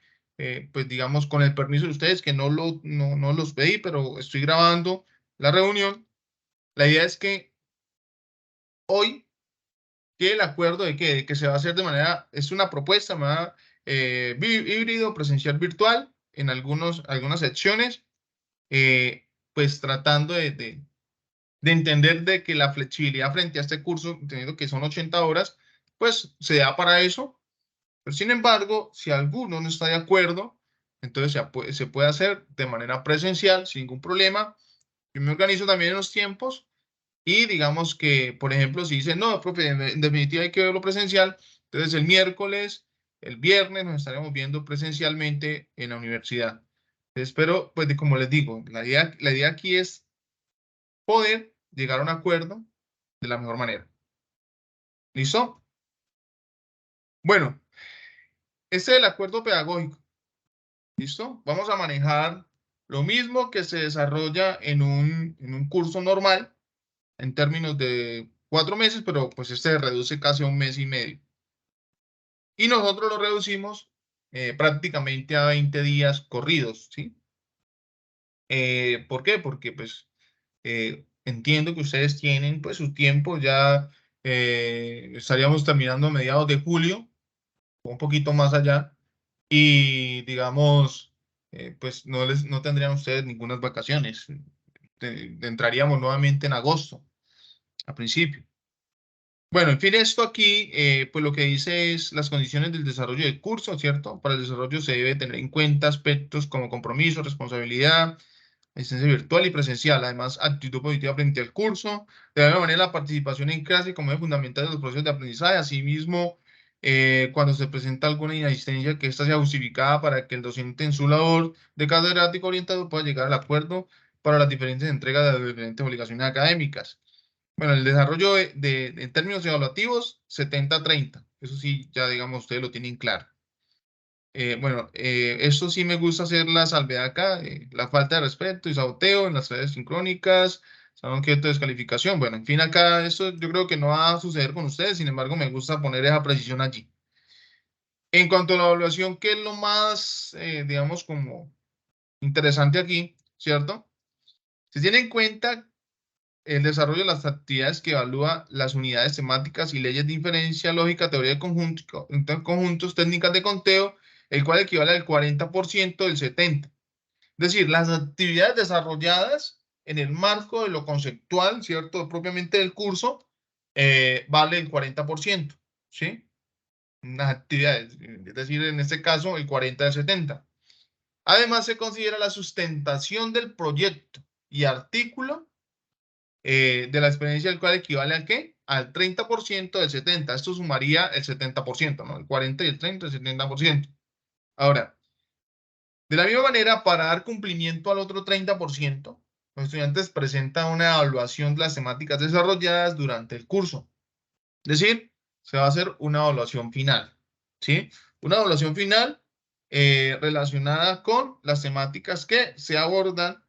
pues digamos, con el permiso de ustedes, que no los pedí, pero estoy grabando la reunión. La idea es que hoy quede el acuerdo de que se va a hacer de manera, es una propuesta, híbrido, presencial, virtual, en algunas secciones, pues tratando de entender de que la flexibilidad frente a este curso, entendiendo que son 80 horas, pues se da para eso. Pero sin embargo, si alguno no está de acuerdo, entonces se puede hacer de manera presencial sin ningún problema. Yo me organizo también en los tiempos y digamos que, por ejemplo, si dicen, no, profe, en definitiva hay que verlo presencial, entonces el miércoles, el viernes nos estaremos viendo presencialmente en la universidad. Espero, pues, como les digo, la idea aquí es poder llegar a un acuerdo de la mejor manera. ¿Listo? Bueno, este es el acuerdo pedagógico. ¿Listo? Vamos a manejar lo mismo que se desarrolla en un curso normal, en términos de 4 meses, pero pues este se reduce casi a 1 mes y medio. Y nosotros lo reducimos prácticamente a 20 días corridos, ¿sí? ¿Por qué? Porque pues entiendo que ustedes tienen pues su tiempo, ya estaríamos terminando a mediados de julio, un poquito más allá, y digamos, pues no tendrían ustedes ninguna vacaciones. Entraríamos nuevamente en agosto, a principio. Bueno, en fin, esto aquí, pues lo que dice es las condiciones del desarrollo del curso, ¿cierto? Para el desarrollo se debe tener en cuenta aspectos como compromiso, responsabilidad, asistencia virtual y presencial. Además, actitud positiva frente al curso. De la misma manera, la participación en clase como es fundamental de los procesos de aprendizaje. Asimismo, cuando se presenta alguna inasistencia, que ésta sea justificada para que el docente en su labor de catedrático orientado pueda llegar al acuerdo para las diferentes entregas de las diferentes obligaciones académicas. Bueno, el desarrollo en términos evaluativos, 70-30. Eso sí, ya digamos, ustedes lo tienen claro. Bueno, esto sí me gusta hacer la salvedad acá, la falta de respeto y saboteo en las redes sincrónicas, salón quieto de descalificación. Bueno, en fin, acá esto yo creo que no va a suceder con ustedes, sin embargo, me gusta poner esa precisión allí. En cuanto a la evaluación, que es lo más, digamos, como interesante aquí, ¿cierto? Se tiene en cuenta el desarrollo de las actividades que evalúa las unidades temáticas y leyes de inferencia lógica, teoría de conjuntos, técnicas de conteo, el cual equivale al 40% del 70%. Es decir, las actividades desarrolladas en el marco de lo conceptual, ¿cierto? Propiamente del curso, vale el 40%, ¿sí? Las actividades, es decir, en este caso, el 40 del 70. Además, se considera la sustentación del proyecto y artículo de la experiencia, el cual equivale ¿a qué? Al 30% del 70%. Esto sumaría el 70%, ¿no? El 40 y el 30, el 70%. Ahora, de la misma manera, para dar cumplimiento al otro 30%, los estudiantes presentan una evaluación de las temáticas desarrolladas durante el curso. Es decir, se va a hacer una evaluación final, ¿sí? Una evaluación final relacionada con las temáticas que se abordan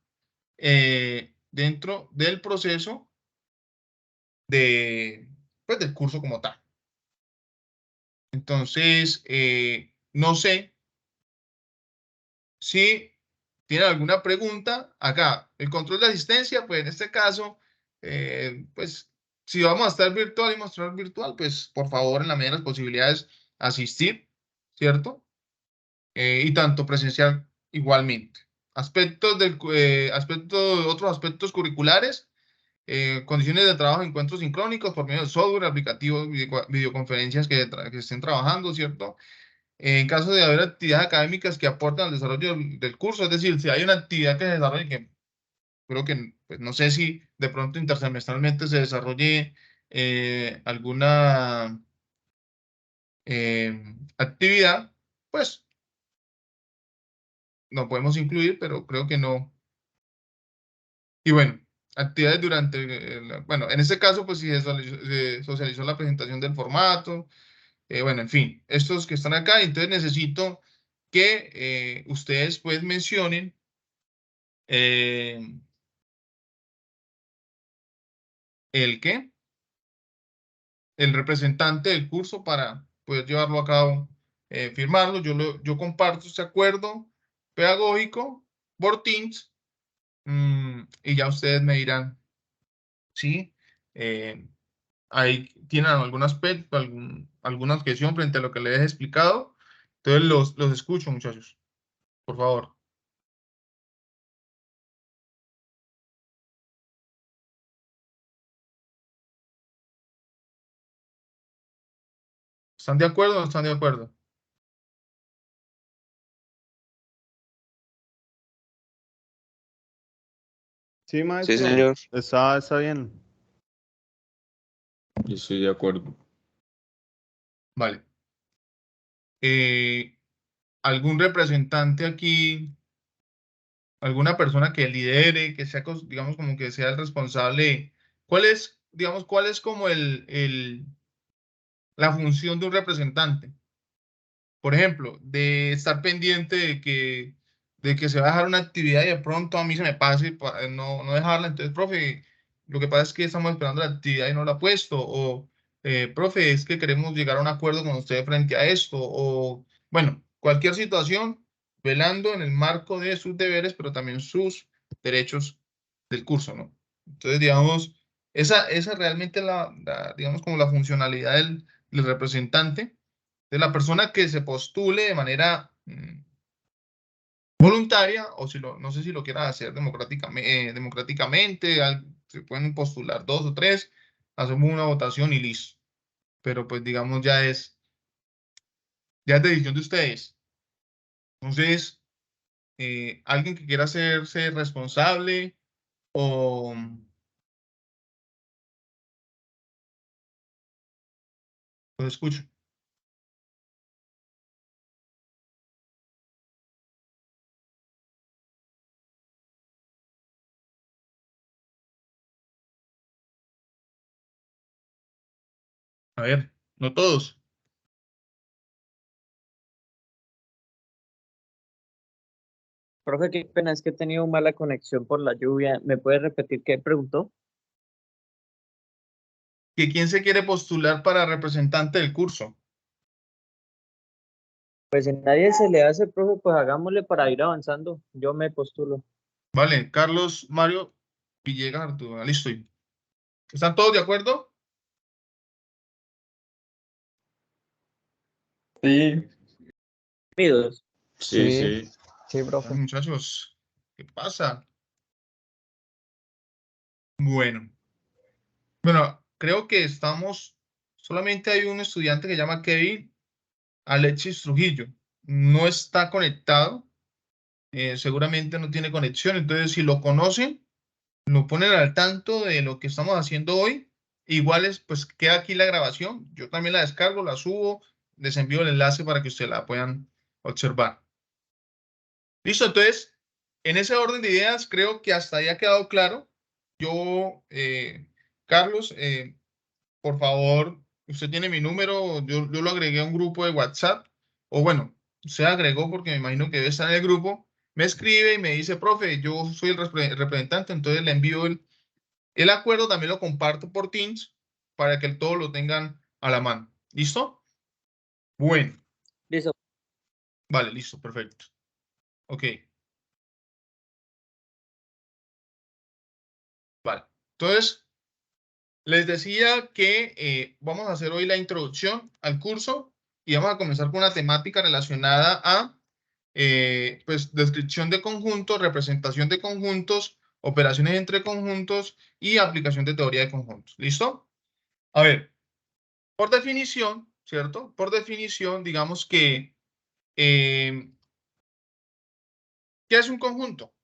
dentro del proceso pues, del curso como tal. Entonces, no sé si tienen alguna pregunta. Acá, el control de asistencia, pues en este caso, pues si vamos a estar virtual y mostrar virtual, pues por favor, en la medida de las posibilidades, asistir, ¿cierto? Y tanto presencial igualmente. Otros aspectos curriculares, condiciones de trabajo, encuentros sincrónicos por medio de software, aplicativos, videoconferencias que estén trabajando, ¿cierto? En caso de haber actividades académicas que aportan al desarrollo del curso, es decir, si hay una actividad que se desarrolle, que creo que pues, no sé si de pronto intersemestralmente se desarrolle alguna actividad, pues no podemos incluir, pero creo que no. Y bueno, actividades durante, bueno, en este caso, pues si se socializó la presentación del formato, bueno, en fin, estos que están acá, entonces necesito que ustedes pues mencionen el qué, el representante del curso para poder llevarlo a cabo, firmarlo. Yo comparto este acuerdo pedagógico por Teams y ya ustedes me dirán, ¿sí? Ahí tienen algún aspecto, alguna objeción frente a lo que les he explicado. Entonces los escucho, muchachos, por favor. ¿Están de acuerdo o no están de acuerdo? Sí, maestro. Sí, señor. Está bien. Yo estoy de acuerdo. Vale. ¿Algún representante aquí, alguna persona que lidere, que sea, digamos, como que sea el responsable? ¿Cuál es como la función de un representante? Por ejemplo, de estar pendiente de que se va a dejar una actividad y de pronto a mí se me pase no dejarla. Entonces, profe, lo que pasa es que estamos esperando la actividad y no la ha puesto. O, profe, es que queremos llegar a un acuerdo con usted frente a esto. O, bueno, cualquier situación, velando en el marco de sus deberes, pero también sus derechos del curso, ¿no? Entonces, digamos, esa realmente es digamos, como la funcionalidad del representante, de la persona que se postule de manera voluntaria, o si no sé si lo quiera hacer democráticamente, se pueden postular 2 o 3, hacemos una votación y listo. Pero pues digamos ya es decisión de ustedes. Entonces, alguien que quiera hacerse responsable o... Los escucho. A ver, no todos. Profe, qué pena, es que he tenido mala conexión por la lluvia. ¿Me puede repetir qué preguntó? ¿Que quién se quiere postular para representante del curso? Pues si nadie se le hace, profe, pues hagámosle para ir avanzando. Yo me postulo. Vale, Carlos Mario Villegas Arturo, listo. ¿Están todos de acuerdo? Sí, Unidos. sí. Sí, profe. Muchachos, ¿qué pasa? Bueno, creo que solamente hay un estudiante que se llama Kevin Alexis Trujillo. No está conectado, seguramente no tiene conexión, entonces si lo conocen, lo ponen al tanto de lo que estamos haciendo hoy. Igual pues queda aquí la grabación, yo también la descargo, la subo, les envío el enlace para que ustedes la puedan observar. Listo, entonces, en ese orden de ideas, creo que hasta ahí ha quedado claro. Yo, Carlos, por favor, usted tiene mi número, yo lo agregué a un grupo de WhatsApp, o bueno, se agregó porque me imagino que debe estar en el grupo, me escribe y me dice, profe, yo soy el representante, entonces le envío el acuerdo, también lo comparto por Teams para que todos lo tengan a la mano. ¿Listo? Bueno, Listo. vale, listo, perfecto. Ok. Vale, entonces les decía que vamos a hacer hoy la introducción al curso y vamos a comenzar con una temática relacionada a pues descripción de conjuntos, representación de conjuntos, operaciones entre conjuntos y aplicación de teoría de conjuntos. ¿Listo? A ver, por definición, ¿cierto? Por definición, digamos que ¿qué es un conjunto?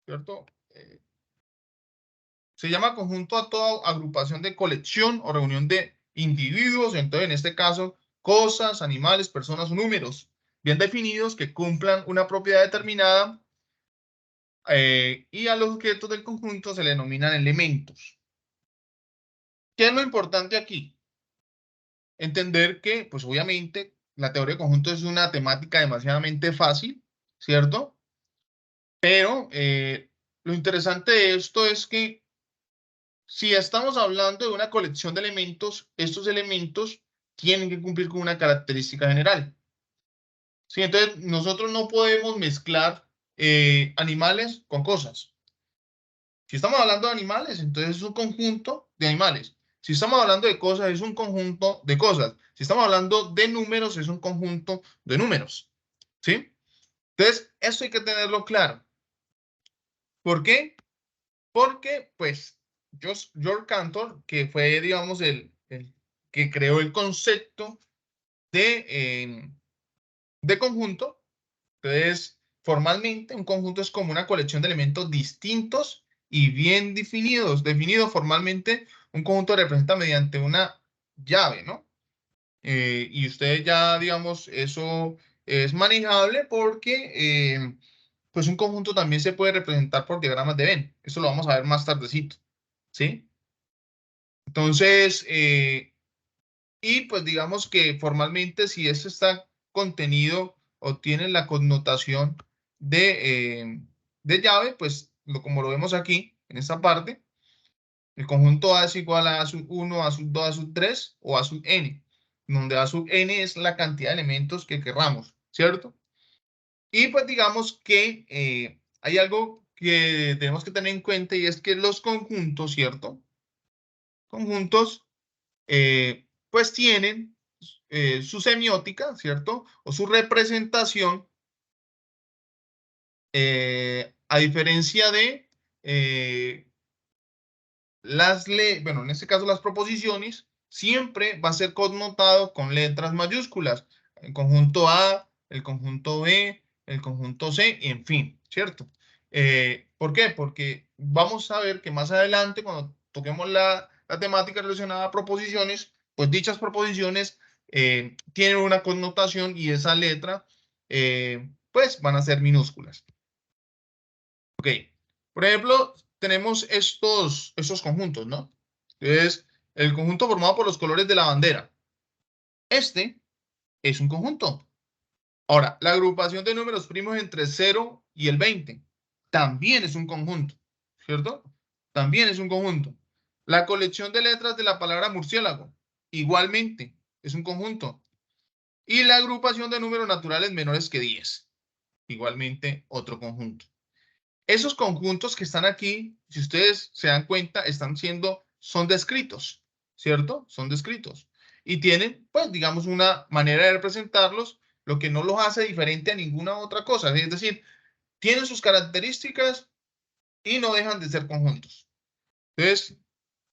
¿Cierto? Se llama conjunto a toda agrupación de colección o reunión de individuos, entonces en este caso, cosas, animales, personas o números bien definidos que cumplan una propiedad determinada y a los objetos del conjunto se le denominan elementos. ¿Qué es lo importante aquí? Entender que, pues obviamente, la teoría de conjuntos es una temática demasiadamente fácil, ¿cierto? Pero lo interesante de esto es que si estamos hablando de una colección de elementos, estos elementos tienen que cumplir con una característica general. ¿Sí? Entonces, nosotros no podemos mezclar animales con cosas. Si estamos hablando de animales, entonces es un conjunto de animales. Si estamos hablando de cosas, es un conjunto de cosas. Si estamos hablando de números, es un conjunto de números. ¿Sí? Entonces, esto hay que tenerlo claro. ¿Por qué? Porque, pues, George Cantor, que fue, digamos, el que creó el concepto de conjunto, entonces, formalmente, un conjunto es como una colección de elementos distintos y bien definidos. Definido formalmente, un conjunto representa mediante una llave, ¿no? Y ustedes ya, digamos, eso es manejable porque pues un conjunto también se puede representar por diagramas de Venn. Eso lo vamos a ver más tardecito, ¿sí? Entonces, y pues digamos que formalmente si esto está contenido o tiene la connotación de llave, pues como lo vemos aquí en esta parte, el conjunto A es igual a sub 1, A sub 2, A sub 3 o A sub n, donde A sub n es la cantidad de elementos que querramos, ¿cierto? Y pues digamos que hay algo que tenemos que tener en cuenta y es que los conjuntos, ¿cierto? Conjuntos, pues tienen su semiótica, ¿cierto? O su representación, a diferencia de bueno, en este caso las proposiciones, siempre va a ser connotado con letras mayúsculas. El conjunto A, el conjunto B, el conjunto C, en fin, ¿cierto? ¿Por qué? Porque vamos a ver que más adelante, cuando toquemos la temática relacionada a proposiciones, pues dichas proposiciones tienen una connotación y esa letra, pues van a ser minúsculas. Ok, por ejemplo, tenemos estos conjuntos, ¿no? Entonces, el conjunto formado por los colores de la bandera. Este es un conjunto. Ahora, la agrupación de números primos entre 0 y el 20 también es un conjunto, ¿cierto? También es un conjunto. La colección de letras de la palabra murciélago, igualmente, es un conjunto. Y la agrupación de números naturales menores que 10, igualmente otro conjunto. Esos conjuntos que están aquí, si ustedes se dan cuenta, están siendo son descritos, ¿cierto? Son descritos. Y tienen, pues, digamos, una manera de representarlos, lo que no los hace diferente a ninguna otra cosa. Es decir, tienen sus características y no dejan de ser conjuntos. Entonces,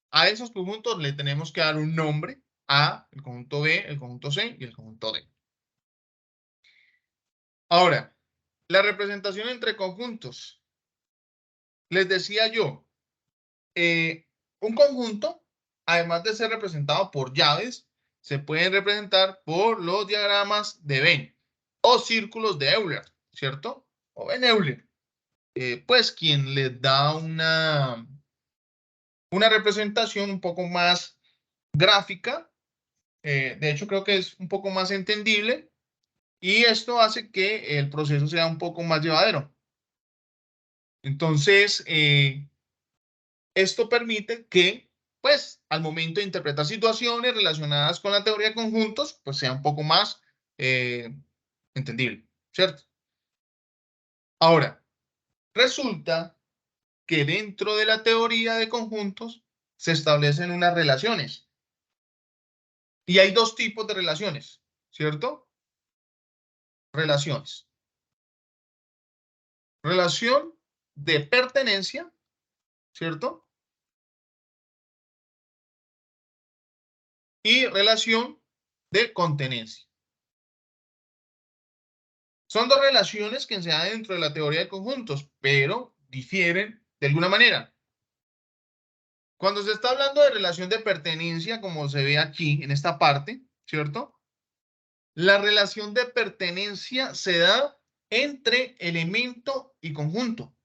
a esos conjuntos le tenemos que dar un nombre: A, el conjunto B, el conjunto C y el conjunto D. Ahora, la representación entre conjuntos. Les decía yo, un conjunto, además de ser representado por llaves, se pueden representar por los diagramas de Venn o círculos de Euler, ¿cierto? O Venn Euler. Pues quien les da una representación un poco más gráfica. De hecho, creo que es un poco más entendible y esto hace que el proceso sea un poco más llevadero. Entonces, esto permite que, pues, al momento de interpretar situaciones relacionadas con la teoría de conjuntos, pues sea un poco más entendible, ¿cierto? Ahora, resulta que dentro de la teoría de conjuntos se establecen unas relaciones. Y hay dos tipos de relaciones, ¿cierto? Relaciones. Relación de pertenencia, ¿cierto? Y relación de contenencia. Son dos relaciones que se dan dentro de la teoría de conjuntos, pero difieren de alguna manera. Cuando se está hablando de relación de pertenencia, como se ve aquí en esta parte, ¿cierto? La relación de pertenencia se da entre elemento y conjunto.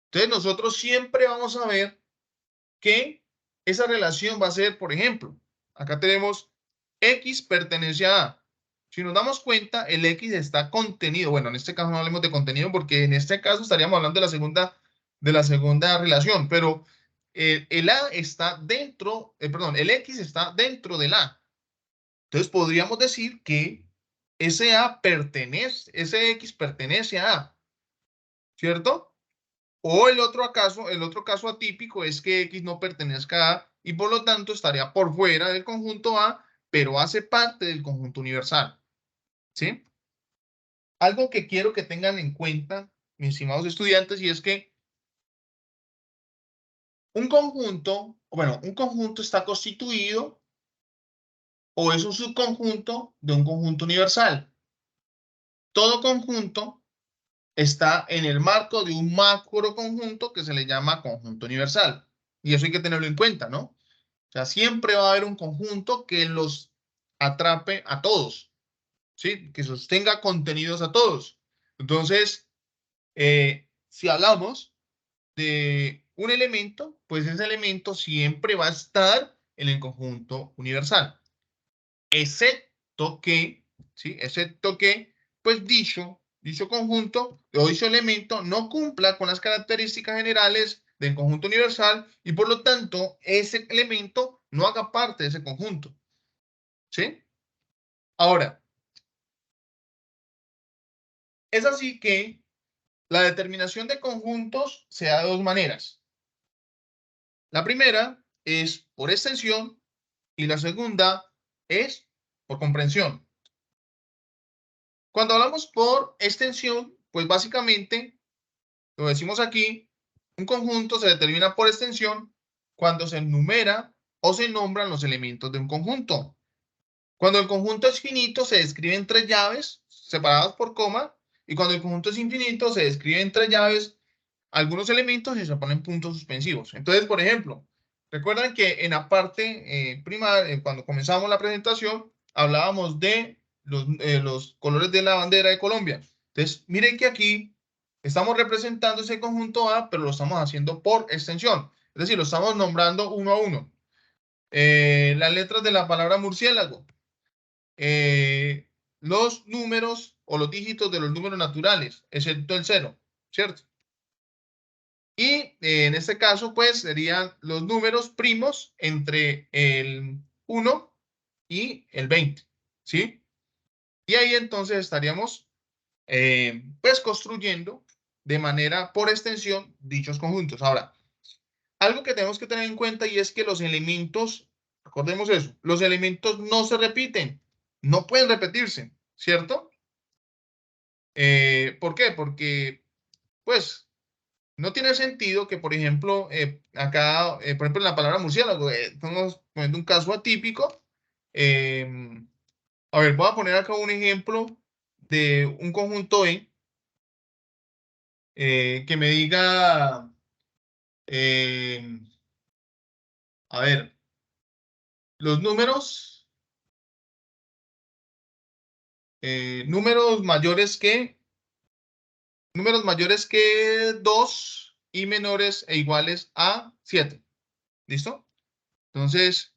Entonces nosotros siempre vamos a ver que esa relación va a ser, por ejemplo, acá tenemos X pertenece a A. Si nos damos cuenta, el X está contenido. Bueno, en este caso no hablemos de contenido porque en este caso estaríamos hablando de la segunda relación, pero el A está dentro, perdón, el X está dentro del A. Entonces podríamos decir que ese X pertenece a A, ¿cierto? O el otro caso atípico es que X no pertenezca a A y por lo tanto estaría por fuera del conjunto A, pero hace parte del conjunto universal. ¿Sí? Algo que quiero que tengan en cuenta, mis estimados estudiantes, y es que un conjunto está constituido o es un subconjunto de un conjunto universal. Todo conjunto está en el marco de un macro conjunto que se le llama conjunto universal. Y eso hay que tenerlo en cuenta, ¿no? O sea, siempre va a haber un conjunto que los atrape a todos, ¿sí? Que sostenga contenidos a todos. Entonces, si hablamos de un elemento, pues ese elemento siempre va a estar en el conjunto universal. Excepto que, ¿sí? Excepto que, pues dicho conjunto o dicho elemento no cumpla con las características generales del conjunto universal y por lo tanto ese elemento no haga parte de ese conjunto. ¿Sí? Ahora, es así que la determinación de conjuntos se da de dos maneras. La primera es por extensión y la segunda es por comprensión. Cuando hablamos por extensión, pues básicamente, lo decimos aquí, un conjunto se determina por extensión cuando se enumera o se nombran los elementos de un conjunto. Cuando el conjunto es finito, se describe en tres llaves separadas por coma, y cuando el conjunto es infinito, se describe en tres llaves algunos elementos y se ponen puntos suspensivos. Entonces, por ejemplo, recuerdan que en la parte primaria, cuando comenzamos la presentación, hablábamos de los colores de la bandera de Colombia. Entonces, miren que aquí estamos representando ese conjunto A, pero lo estamos haciendo por extensión. Es decir, lo estamos nombrando uno a uno. Las letras de la palabra murciélago. Los números o los dígitos de los números naturales, excepto el 0, ¿cierto? Y en este caso, pues, serían los números primos entre el 1 y el 20, ¿sí? Y ahí entonces estaríamos, pues, construyendo de manera por extensión dichos conjuntos. Ahora, algo que tenemos que tener en cuenta y es que los elementos, recordemos eso, los elementos no se repiten, no pueden repetirse, ¿cierto? ¿Por qué? Porque, pues, no tiene sentido que, por ejemplo, acá, por ejemplo, en la palabra murciélago, estamos poniendo un caso atípico. A ver, voy a poner acá un ejemplo de un conjunto que me diga, a ver, los números mayores que 2 y menores e iguales a 7. ¿Listo? Entonces,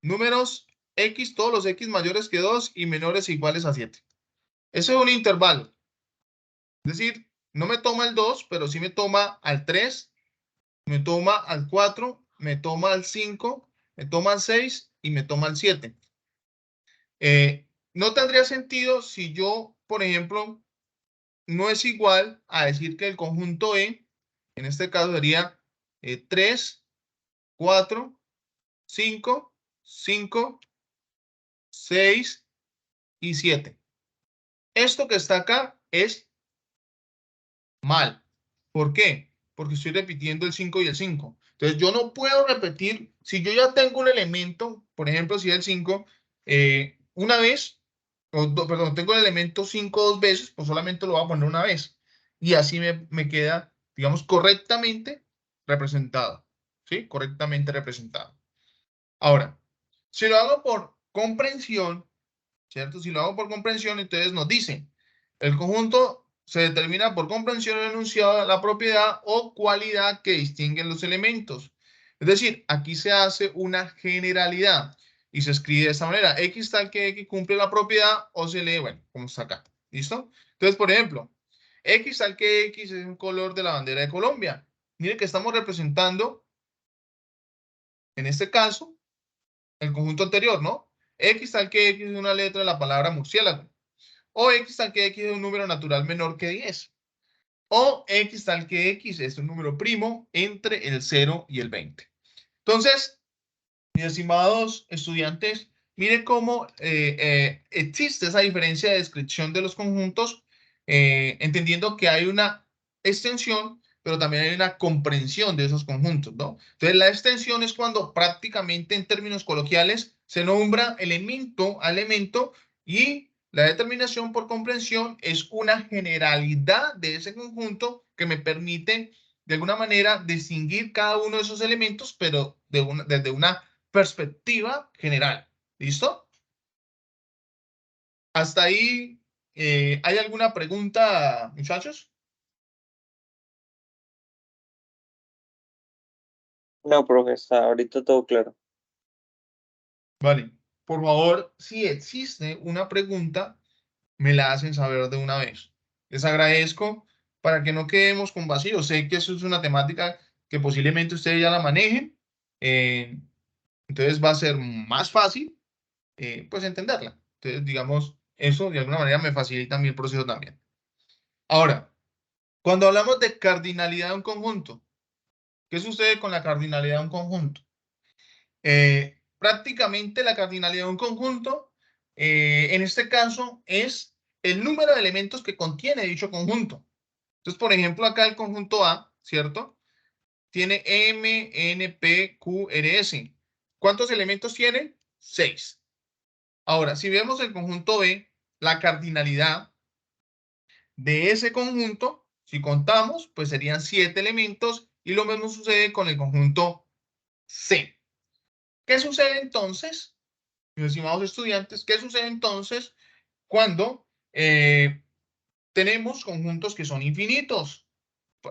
números X, todos los X mayores que 2 y menores e iguales a 7. Ese es un intervalo. Es decir, no me toma el 2, pero sí me toma al 3, me toma al 4, me toma al 5, me toma al 6 y me toma al 7. No tendría sentido si yo, por ejemplo, no es igual a decir que el conjunto en este caso sería 3, 4, 5, 5, 6 y 7. Esto que está acá es mal. ¿Por qué? Porque estoy repitiendo el 5 y el 5. Entonces yo no puedo repetir, si yo ya tengo un elemento, por ejemplo, si es el 5, una vez, perdón, tengo el elemento 5 dos veces, pues solamente lo voy a poner una vez. Y así me queda, digamos, correctamente representado. ¿Sí? Correctamente representado. Ahora, si lo hago por comprensión, ¿cierto? Si lo hago por comprensión, entonces nos dice, el conjunto se determina por comprensión del enunciado de la propiedad o cualidad que distinguen los elementos. Es decir, aquí se hace una generalidad y se escribe de esta manera, X tal que X cumple la propiedad o se lee, bueno, como está acá. ¿Listo? Entonces, por ejemplo, X tal que X es un color de la bandera de Colombia. Mire que estamos representando, en este caso, el conjunto anterior, ¿no? X tal que X es una letra de la palabra murciélago. O X tal que X es un número natural menor que 10. O X tal que X es un número primo entre el 0 y el 20. Entonces, mis estimados estudiantes, miren cómo existe esa diferencia de descripción de los conjuntos, entendiendo que hay una extensión, pero también hay una comprensión de esos conjuntos, ¿no? Entonces, la extensión es cuando prácticamente en términos coloquiales se nombra elemento a elemento y la determinación por comprensión es una generalidad de ese conjunto que me permite de alguna manera distinguir cada uno de esos elementos, pero desde una perspectiva general. ¿Listo? Hasta ahí, ¿hay alguna pregunta, muchachos? No, profe, está ahorita todo claro. Vale. Por favor, si existe una pregunta, me la hacen saber de una vez. Les agradezco para que no quedemos con vacío. Sé que eso es una temática que posiblemente ustedes ya la manejen. Entonces va a ser más fácil, pues, entenderla. Entonces, digamos, eso de alguna manera me facilita mi proceso también. Ahora, cuando hablamos de cardinalidad de un conjunto, ¿qué sucede con la cardinalidad de un conjunto? Prácticamente la cardinalidad de un conjunto, en este caso, es el número de elementos que contiene dicho conjunto. Entonces, por ejemplo, acá el conjunto A, ¿cierto? Tiene M, N, P, Q, R, S. ¿Cuántos elementos tiene? 6. Ahora, si vemos el conjunto B, la cardinalidad de ese conjunto, si contamos, pues serían 7 elementos y lo mismo sucede con el conjunto C. ¿Qué sucede entonces, mis estimados estudiantes? ¿Qué sucede entonces cuando tenemos conjuntos que son infinitos?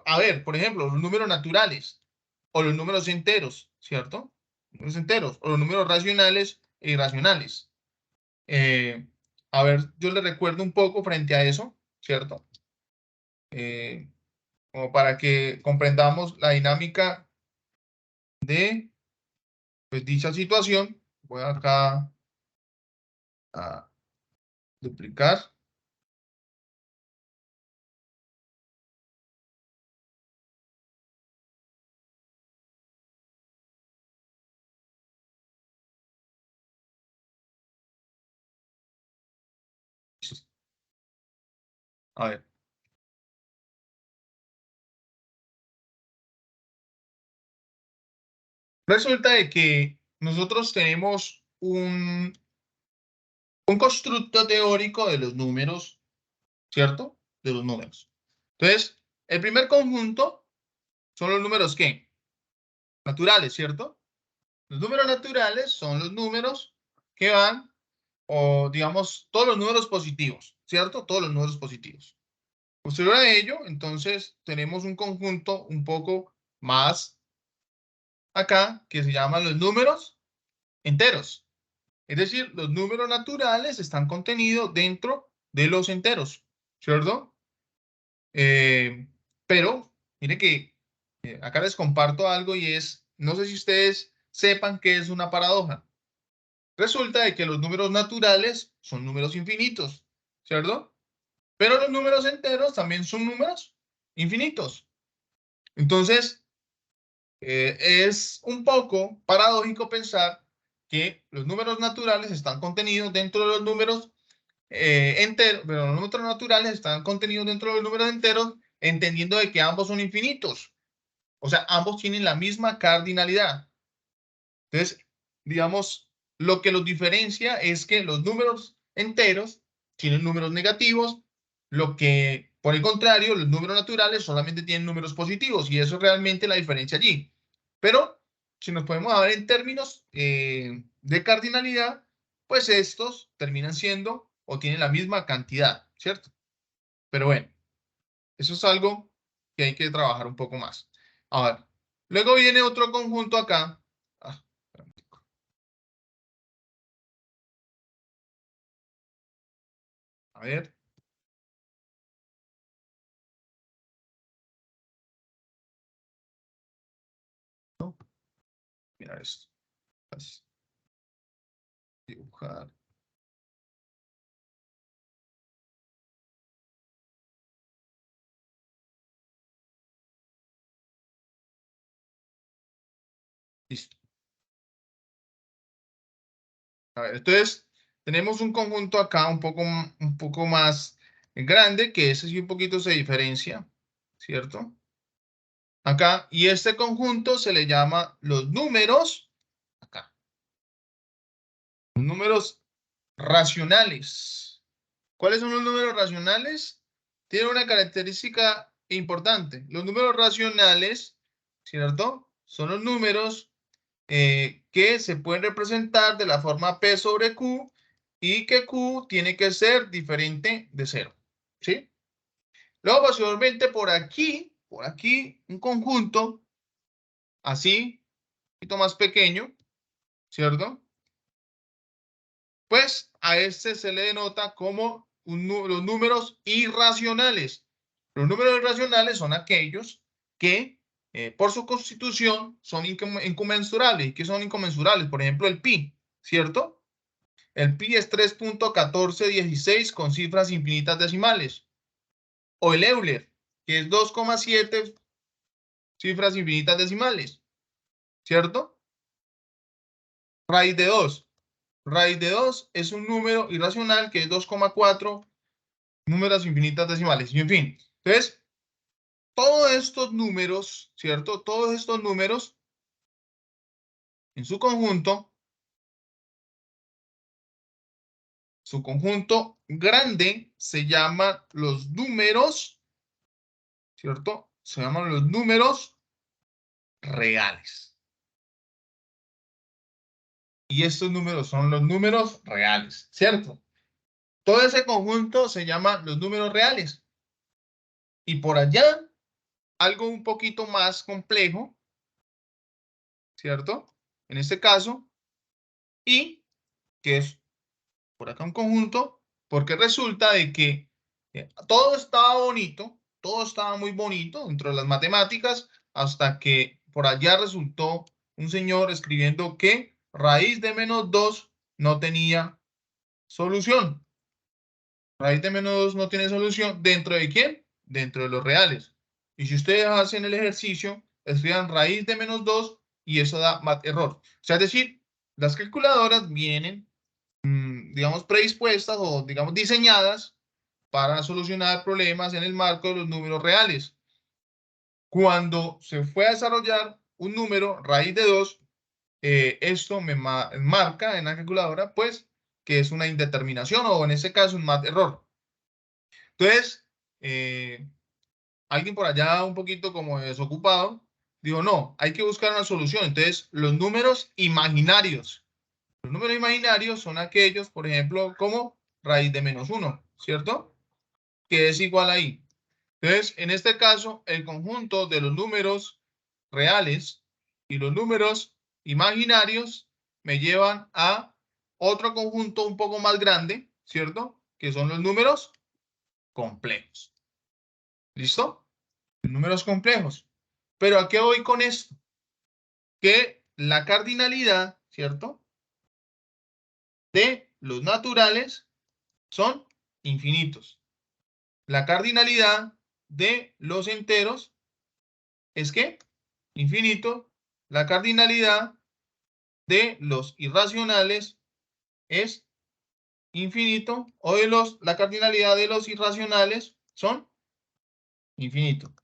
A ver, por ejemplo, los números naturales o los números enteros, ¿cierto? Números enteros o los números racionales e irracionales. A ver, yo les recuerdo un poco frente a eso, ¿cierto? Como para que comprendamos la dinámica de, pues, dicha situación. Voy acá a duplicar. A ver. Resulta de que nosotros tenemos un constructo teórico de los números, ¿cierto? De los números. Entonces, el primer conjunto son los números, ¿qué? Naturales, ¿cierto? Los números naturales son los números que van, o digamos, todos los números positivos, ¿cierto? Todos los números positivos. Posterior a ello, entonces, tenemos un conjunto un poco más acá, que se llaman los números enteros. Es decir, los números naturales están contenidos dentro de los enteros, ¿cierto? Pero, mire que acá les comparto algo y es, no sé si ustedes sepan qué es una paradoja. Resulta de que los números naturales son números infinitos, ¿cierto? Pero los números enteros también son números infinitos. Entonces, es un poco paradójico pensar que los números naturales están contenidos dentro de los números enteros, pero los números naturales están contenidos dentro de los números enteros, entendiendo de que ambos son infinitos. O sea, ambos tienen la misma cardinalidad. Entonces, digamos, lo que los diferencia es que los números enteros tienen números negativos, lo que, por el contrario, los números naturales solamente tienen números positivos, y eso es realmente la diferencia allí. Pero, si nos podemos ver en términos de cardinalidad, pues estos terminan siendo o tienen la misma cantidad, ¿cierto? Pero bueno, eso es algo que hay que trabajar un poco más. Ahora, luego viene otro conjunto acá. A ver. ¿No? Mira esto. Dibujar. Listo. A ver, entonces, tenemos un conjunto acá un poco más grande, que ese sí un poquito se diferencia, ¿cierto? Acá, y este conjunto se le llama los números, acá, números racionales. ¿Cuáles son los números racionales? Tienen una característica importante. Los números racionales, ¿cierto? Son los números que se pueden representar de la forma P sobre Q y que Q tiene que ser diferente de 0, ¿sí? Luego, posteriormente, por aquí, un conjunto así, un poquito más pequeño, ¿cierto? Pues a este se le denota como los números irracionales. Los números irracionales son aquellos que por su constitución son incomensurables. ¿Y qué son incomensurables? Por ejemplo, el pi, ¿cierto? El pi es 3.1416 con cifras infinitas decimales. O el Euler, que es 2,7 cifras infinitas decimales, ¿cierto? Raíz de 2. Raíz de 2 es un número irracional que es 2,4 números infinitas decimales. Y en fin, entonces, todos estos números, ¿cierto? Todos estos números en su conjunto grande se llama los números, ¿cierto? Se llaman los números reales. Y estos números son los números reales, ¿cierto? Todo ese conjunto se llama los números reales. Y por allá, algo un poquito más complejo, ¿cierto? En este caso, y que es por acá un conjunto, porque resulta de que todo estaba bonito, todo estaba muy bonito dentro de las matemáticas, hasta que por allá resultó un señor escribiendo que raíz de menos 2 no tenía solución. Raíz de menos 2 no tiene solución. ¿Dentro de quién? Dentro de los reales. Y si ustedes hacen el ejercicio, escriban raíz de menos 2 y eso da error. O sea, es decir, las calculadoras vienen, digamos, predispuestas o, digamos, diseñadas para solucionar problemas en el marco de los números reales. Cuando se fue a desarrollar un número raíz de 2, esto me marca en la calculadora, pues, que es una indeterminación o en este caso un mat error. Entonces, alguien por allá un poquito como desocupado, dijo, no, hay que buscar una solución. Entonces, los números imaginarios. Los números imaginarios son aquellos, por ejemplo, como raíz de -1, ¿cierto? Que es igual ahí. Entonces, en este caso, el conjunto de los números reales y los números imaginarios me llevan a otro conjunto un poco más grande, ¿cierto? Que son los números complejos. ¿Listo? Números complejos. Pero ¿a qué voy con esto? Que la cardinalidad, ¿cierto? De los naturales son infinitos. La cardinalidad de los enteros es que infinito. La cardinalidad de los irracionales es infinito. O la cardinalidad de los irracionales son infinito.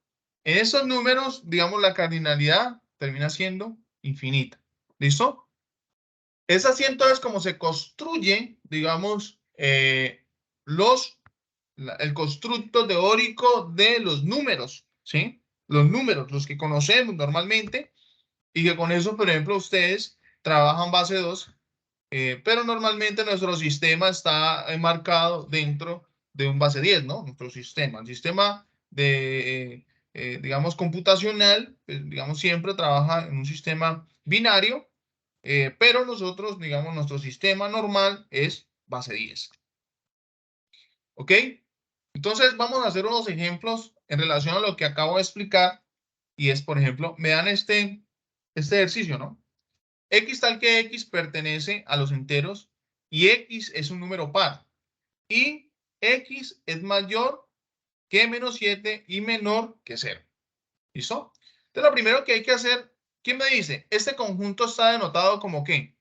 En esos números, digamos, la cardinalidad termina siendo infinita. ¿Listo? Es así entonces como se construye, digamos, el constructo teórico de los números, ¿sí? Los números, los que conocemos normalmente, y que con eso, por ejemplo, ustedes trabajan base 2, pero normalmente nuestro sistema está enmarcado dentro de un base 10, ¿no? Nuestro sistema, el sistema de, digamos, computacional, pues, digamos, siempre trabaja en un sistema binario, pero nosotros, digamos, nuestro sistema normal es base 10. ¿Ok? Entonces, vamos a hacer unos ejemplos en relación a lo que acabo de explicar, y es, por ejemplo, me dan este ejercicio, ¿no? X tal que X pertenece a los enteros y X es un número par. Y X es mayor que -7 y menor que 0. ¿Listo? Entonces, lo primero que hay que hacer, ¿quién me dice? ¿Este conjunto está denotado como qué?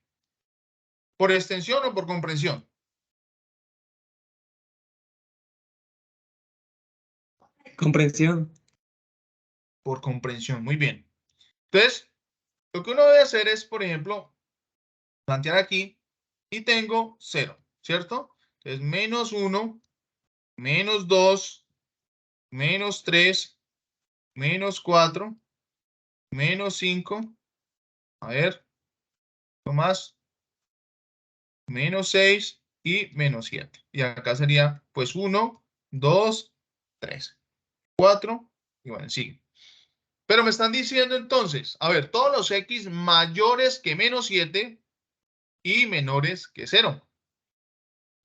¿Por extensión o por comprensión? Comprensión. Por comprensión, muy bien. Entonces, lo que uno debe hacer es, por ejemplo, plantear aquí y tengo 0, ¿cierto? Entonces, -1, -2, -3, -4, -5, a ver, ¿no más? -6 y -7. Y acá sería, pues, 1, 2, 3, 4, y bueno, sigue. Pero me están diciendo entonces, a ver, todos los X mayores que -7 y menores que 0.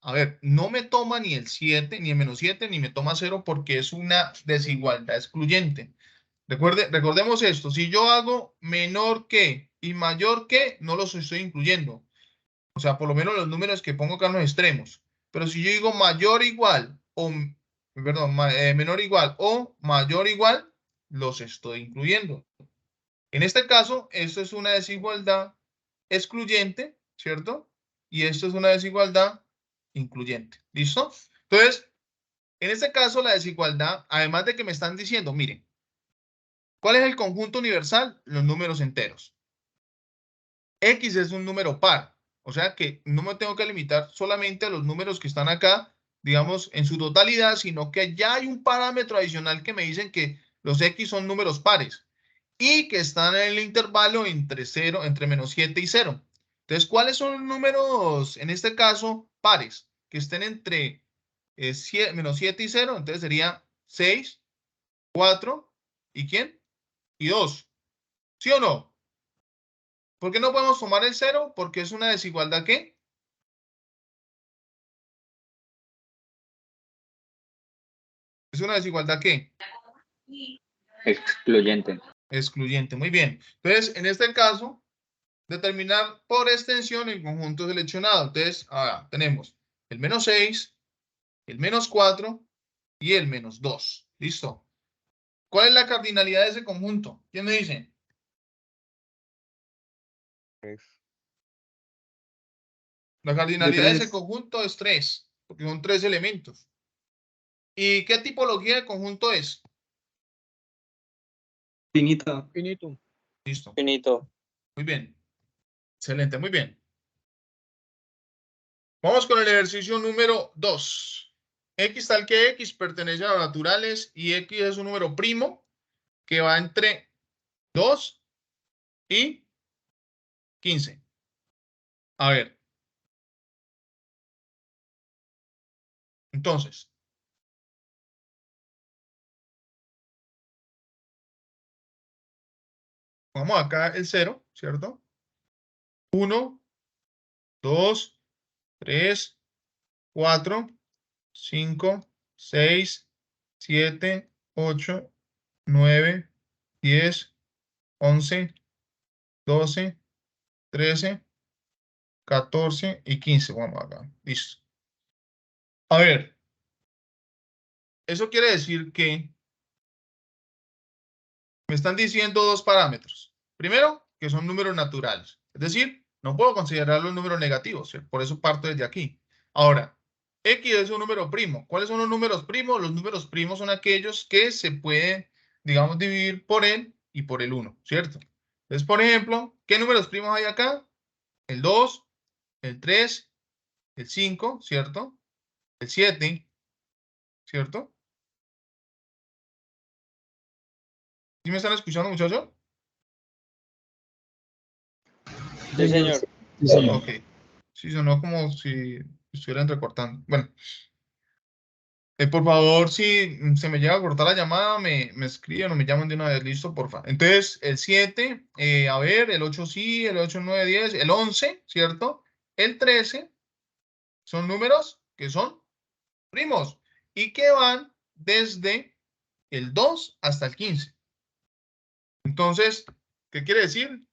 A ver, no me toma ni el 7, ni el -7, ni me toma 0 porque es una desigualdad excluyente. Recordemos esto, si yo hago menor que y mayor que, no los estoy incluyendo. O sea, por lo menos los números que pongo acá en los extremos. Pero si yo digo mayor igual o, perdón, menor igual o mayor igual, los estoy incluyendo. En este caso, esto es una desigualdad excluyente, ¿cierto? Y esto es una desigualdad incluyente. ¿Listo? Entonces, en este caso, la desigualdad, además de que me están diciendo, miren, ¿cuál es el conjunto universal? Los números enteros. X es un número par, o sea que no me tengo que limitar solamente a los números que están acá, digamos, en su totalidad, sino que ya hay un parámetro adicional que me dicen que los X son números pares y que están en el intervalo entre -7 y 0. Entonces, ¿cuáles son los números, en este caso, pares? Que estén entre -7 y 0, entonces sería 6, 4, ¿y quién? Y 2. ¿Sí o no? ¿Por qué no podemos tomar el 0? Porque es una desigualdad, ¿qué? ¿Es una desigualdad qué? Excluyente. Excluyente, muy bien. Entonces, en este caso, determinar por extensión el conjunto seleccionado. Entonces, ahora tenemos el -6, el -4 y el -2. ¿Listo? ¿Cuál es la cardinalidad de ese conjunto? ¿Quién me dice? 3. La cardinalidad de ese 3. conjunto es 3, porque son 3 elementos. ¿Y qué tipología de conjunto es? Finito. Finito. Listo. Finito. Muy bien. Excelente, muy bien. Vamos con el ejercicio número 2. X tal que X pertenece a los naturales y X es un número primo que va entre 2 y 15. A ver. Entonces. Vamos acá el 0, ¿cierto? 1, 2, 3, 4, 5, 6, 7, 8, 9, 10, 11, 12, 13, 14 y 15. Vamos acá. Listo. A ver. Eso quiere decir que me están diciendo dos parámetros. Primero, que son números naturales. Es decir, no puedo considerar los números negativos. ¿Cierto? Por eso parto desde aquí. Ahora, X es un número primo. ¿Cuáles son los números primos? Los números primos son aquellos que se pueden, digamos, dividir por él y por el 1, ¿cierto? Entonces, por ejemplo, ¿qué números primos hay acá? El 2, el 3, el 5, ¿cierto? El 7, ¿cierto? ¿Sí me están escuchando, muchachos? Sí, señor. Sí, señor. Ok. Sí, sonó como si estuviera entrecortando. Bueno. Por favor, si se me llega a cortar la llamada, me escriben o me llaman de una vez. Listo, porfa. Entonces, el 7, a ver, el 8 sí, el 8, 9, 10, el 11, ¿cierto? El 13 son números que son primos y que van desde el 2 hasta el 15. Entonces, ¿qué quiere decir?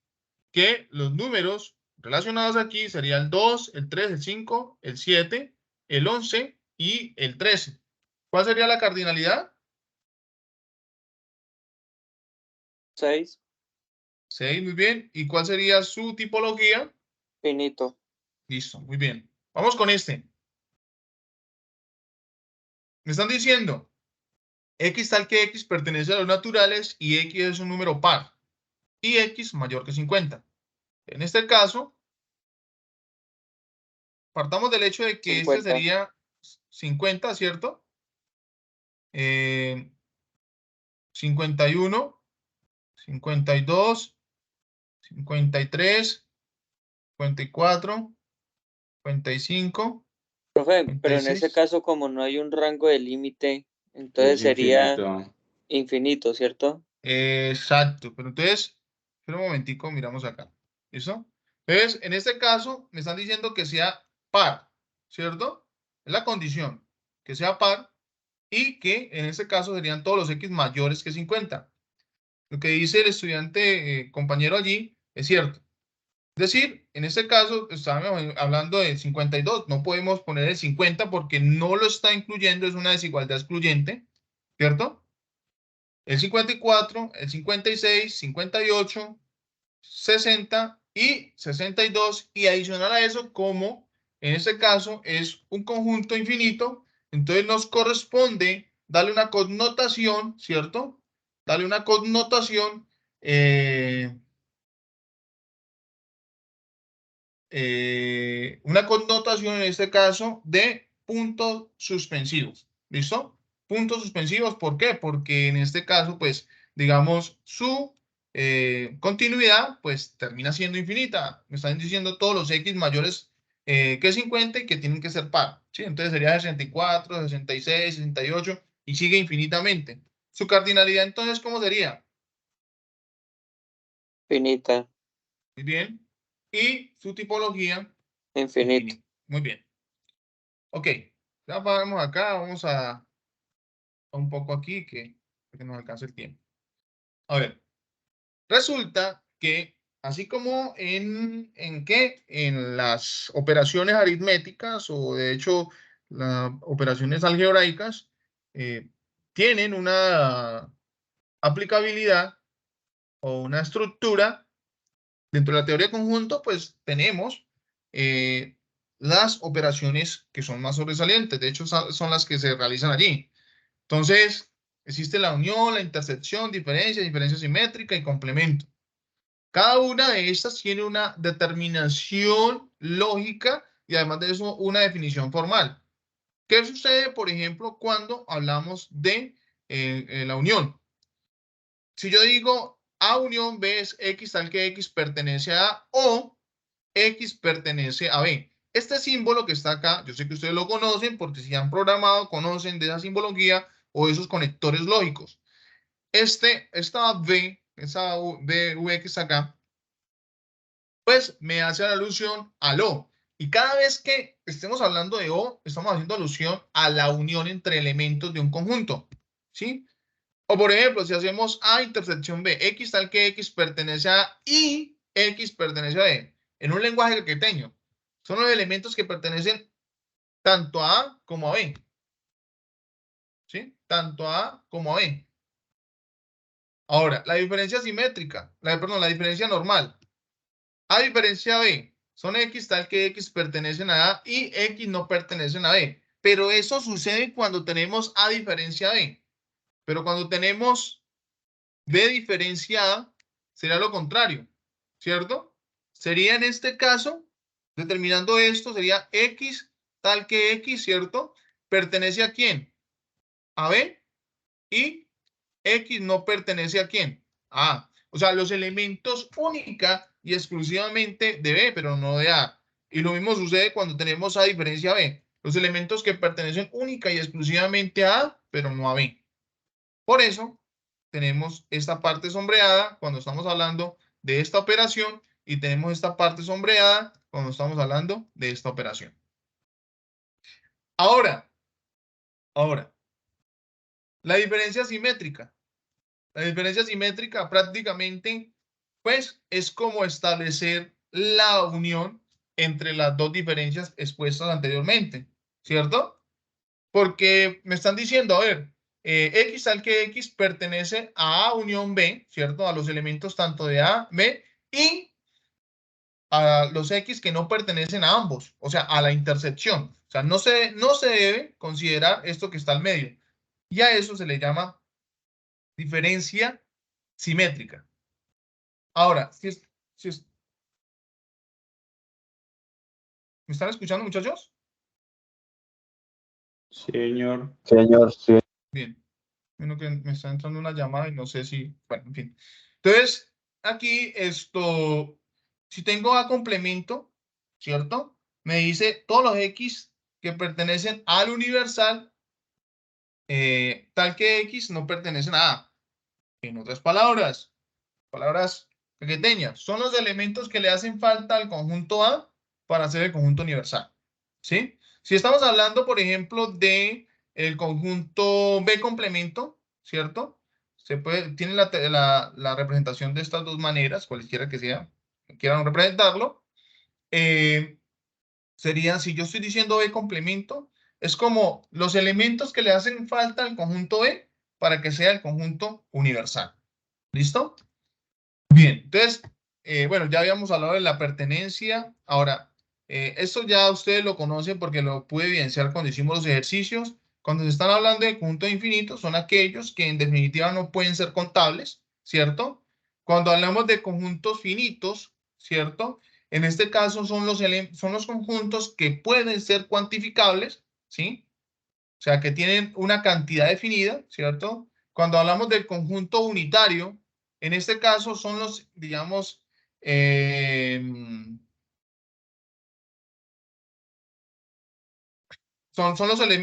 Que los números relacionados aquí serían el 2, el 3, el 5, el 7, el 11 y el 13. ¿Cuál sería la cardinalidad? 6. 6, muy bien. ¿Y cuál sería su tipología? Finito. Listo, muy bien. Vamos con este. Me están diciendo, X tal que X pertenece a los naturales y X es un número par. Y X mayor que 50. En este caso, partamos del hecho de que 50. este sería 50, ¿cierto? 51, 52, 53, 54, 55, Profe, pero en ese 56. caso, como no hay un rango de límite, entonces Es sería infinito. infinito, ¿cierto? Exacto, pero entonces, espera un momentico, miramos acá. ¿Listo? Entonces, en este caso, me están diciendo que sea par, ¿cierto? Es la condición, que sea par y que en este caso serían todos los X mayores que 50. Lo que dice el estudiante compañero allí es cierto. Es decir, en este caso, estábamos hablando de 52, no podemos poner el 50 porque no lo está incluyendo, es una desigualdad excluyente, ¿cierto? El 54, el 56, 58, 60 y 62. Y adicional a eso, como en este caso es un conjunto infinito, entonces nos corresponde darle una connotación, ¿cierto? Darle una connotación, en este caso de puntos suspensivos. ¿Listo? Puntos suspensivos, ¿por qué? Porque en este caso, pues, digamos, su continuidad, pues, termina siendo infinita. Me están diciendo todos los X mayores que 50 y que tienen que ser par. ¿Sí? Entonces sería 64, 66, 68 y sigue infinitamente. Su cardinalidad, entonces, ¿cómo sería? Finita. Muy bien. Y su tipología, Infinito. infinito. Muy bien. Ok, ya vamos acá, vamos a un poco aquí que nos alcance el tiempo. A ver, resulta que así como en las operaciones aritméticas o de hecho las operaciones algebraicas tienen una aplicabilidad o una estructura dentro de la teoría de conjunto, pues tenemos las operaciones que son más sobresalientes. De hecho, son las que se realizan allí. Entonces, existe la unión, la intersección, diferencia, diferencia simétrica y complemento. Cada una de estas tiene una determinación lógica y además de eso una definición formal. ¿Qué sucede, por ejemplo, cuando hablamos de la unión? Si yo digo A unión B es X tal que X pertenece a A o X pertenece a B. Este símbolo que está acá, yo sé que ustedes lo conocen porque si han programado, conocen de esa simbología o esos conectores lógicos. Esta B, esa V que está acá, pues me hace la alusión al O. Y cada vez que estemos hablando de O, estamos haciendo alusión a la unión entre elementos de un conjunto. ¿Sí? O por ejemplo, si hacemos A intersección B, X tal que X pertenece a A y X pertenece a B. En un lenguaje pequeño. Son los elementos que pertenecen tanto a A como a B. ¿Sí? Tanto a A como a B. Ahora, la diferencia simétrica, la diferencia normal. A diferencia B, son X tal que X pertenecen a A y X no pertenecen a B. Pero eso sucede cuando tenemos A diferencia B. Pero cuando tenemos B diferencia A, será lo contrario, ¿cierto? Sería en este caso, determinando esto, sería X tal que X, ¿cierto? ¿Pertenece a quién? A B y X no pertenece a quién? A A. O sea, los elementos única y exclusivamente de B, pero no de A. Y lo mismo sucede cuando tenemos A diferencia B. Los elementos que pertenecen única y exclusivamente a A, pero no a B. Por eso tenemos esta parte sombreada cuando estamos hablando de esta operación y tenemos esta parte sombreada cuando estamos hablando de esta operación. Ahora, la diferencia simétrica. La diferencia simétrica prácticamente, pues, es como establecer la unión entre las dos diferencias expuestas anteriormente, ¿cierto? Porque me están diciendo, a ver, X tal que X pertenece a A unión B, ¿cierto? A los elementos tanto de A, B y a los X que no pertenecen a ambos, o sea, a la intersección. O sea, no se debe considerar esto que está al medio. Y a eso se le llama diferencia simétrica. Ahora, ¿me están escuchando, muchachos? Señor. Señor, sí. Bien. Bueno, que me está entrando una llamada y no sé si, bueno, en fin. Entonces, aquí si tengo A complemento, ¿cierto? Me dice todos los X que pertenecen al universal, tal que X no pertenecen a A. En otras palabras pequeñas, son los elementos que le hacen falta al conjunto A para hacer el conjunto universal. ¿Sí? Si estamos hablando, por ejemplo, de el conjunto B complemento, ¿cierto? Tiene la representación de estas dos maneras, cualquiera que sea, quieran representarlo. Sería, si yo estoy diciendo B complemento, es como los elementos que le hacen falta al conjunto B para que sea el conjunto universal. ¿Listo? Bien, entonces, bueno, ya habíamos hablado de la pertenencia. Ahora, esto ya ustedes lo conocen porque lo pude evidenciar cuando hicimos los ejercicios. Cuando se están hablando de conjuntos infinitos, son aquellos que en definitiva no pueden ser contables, ¿cierto? Cuando hablamos de conjuntos finitos, ¿cierto? En este caso son los conjuntos que pueden ser cuantificables, ¿sí? O sea, que tienen una cantidad definida, ¿cierto? Cuando hablamos del conjunto unitario, en este caso son los, digamos,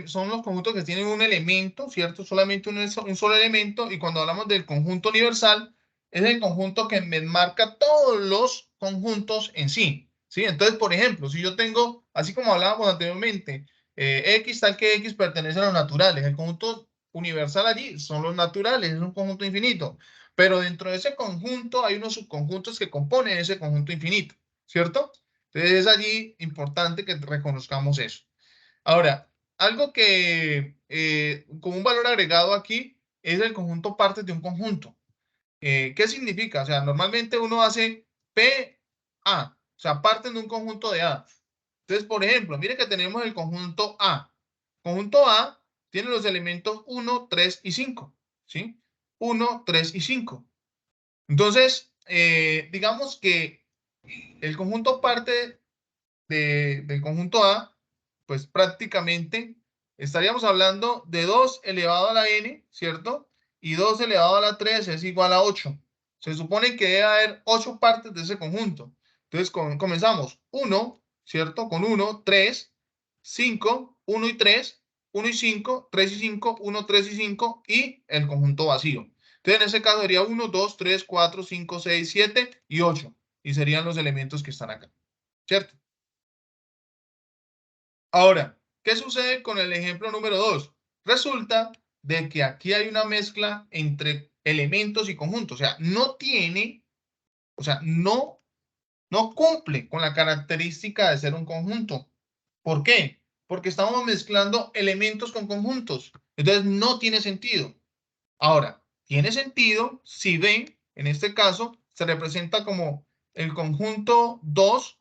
son los conjuntos que tienen un elemento, ¿cierto? Solamente un solo elemento. Y cuando hablamos del conjunto universal, es el conjunto que me enmarca todos los conjuntos en sí, ¿sí? Entonces, por ejemplo, si yo tengo, así como hablábamos anteriormente, X tal que X pertenece a los naturales, el conjunto universal allí son los naturales, es un conjunto infinito. Pero dentro de ese conjunto hay unos subconjuntos que componen ese conjunto infinito, ¿cierto? Entonces es allí importante que reconozcamos eso. Ahora, algo que como un valor agregado aquí es el conjunto partes de un conjunto. ¿Qué significa? O sea, normalmente uno hace PA, o sea, parten de un conjunto de A. Entonces, por ejemplo, mire que tenemos el conjunto A. Conjunto A tiene los elementos 1, 3 y 5, ¿sí? 1, 3 y 5. Entonces, digamos que el conjunto parte del conjunto A, pues prácticamente estaríamos hablando de 2 elevado a la n, ¿cierto? Y 2 elevado a la 3 es igual a 8. Se supone que debe haber 8 partes de ese conjunto. Entonces comenzamos 1, ¿cierto? Con 1, 3, 5, 1 y 3, 1 y 5, 3 y 5, 1, 3 y 5 y el conjunto vacío. Entonces en ese caso sería 1, 2, 3, 4, 5, 6, 7 y 8. Y serían los elementos que están acá, ¿cierto? Ahora, ¿qué sucede con el ejemplo número 2? Resulta de que aquí hay una mezcla entre elementos y conjuntos. O sea, no cumple con la característica de ser un conjunto. ¿Por qué? Porque estamos mezclando elementos con conjuntos. Entonces, no tiene sentido. Ahora, tiene sentido si B, en este caso, se representa como el conjunto 2,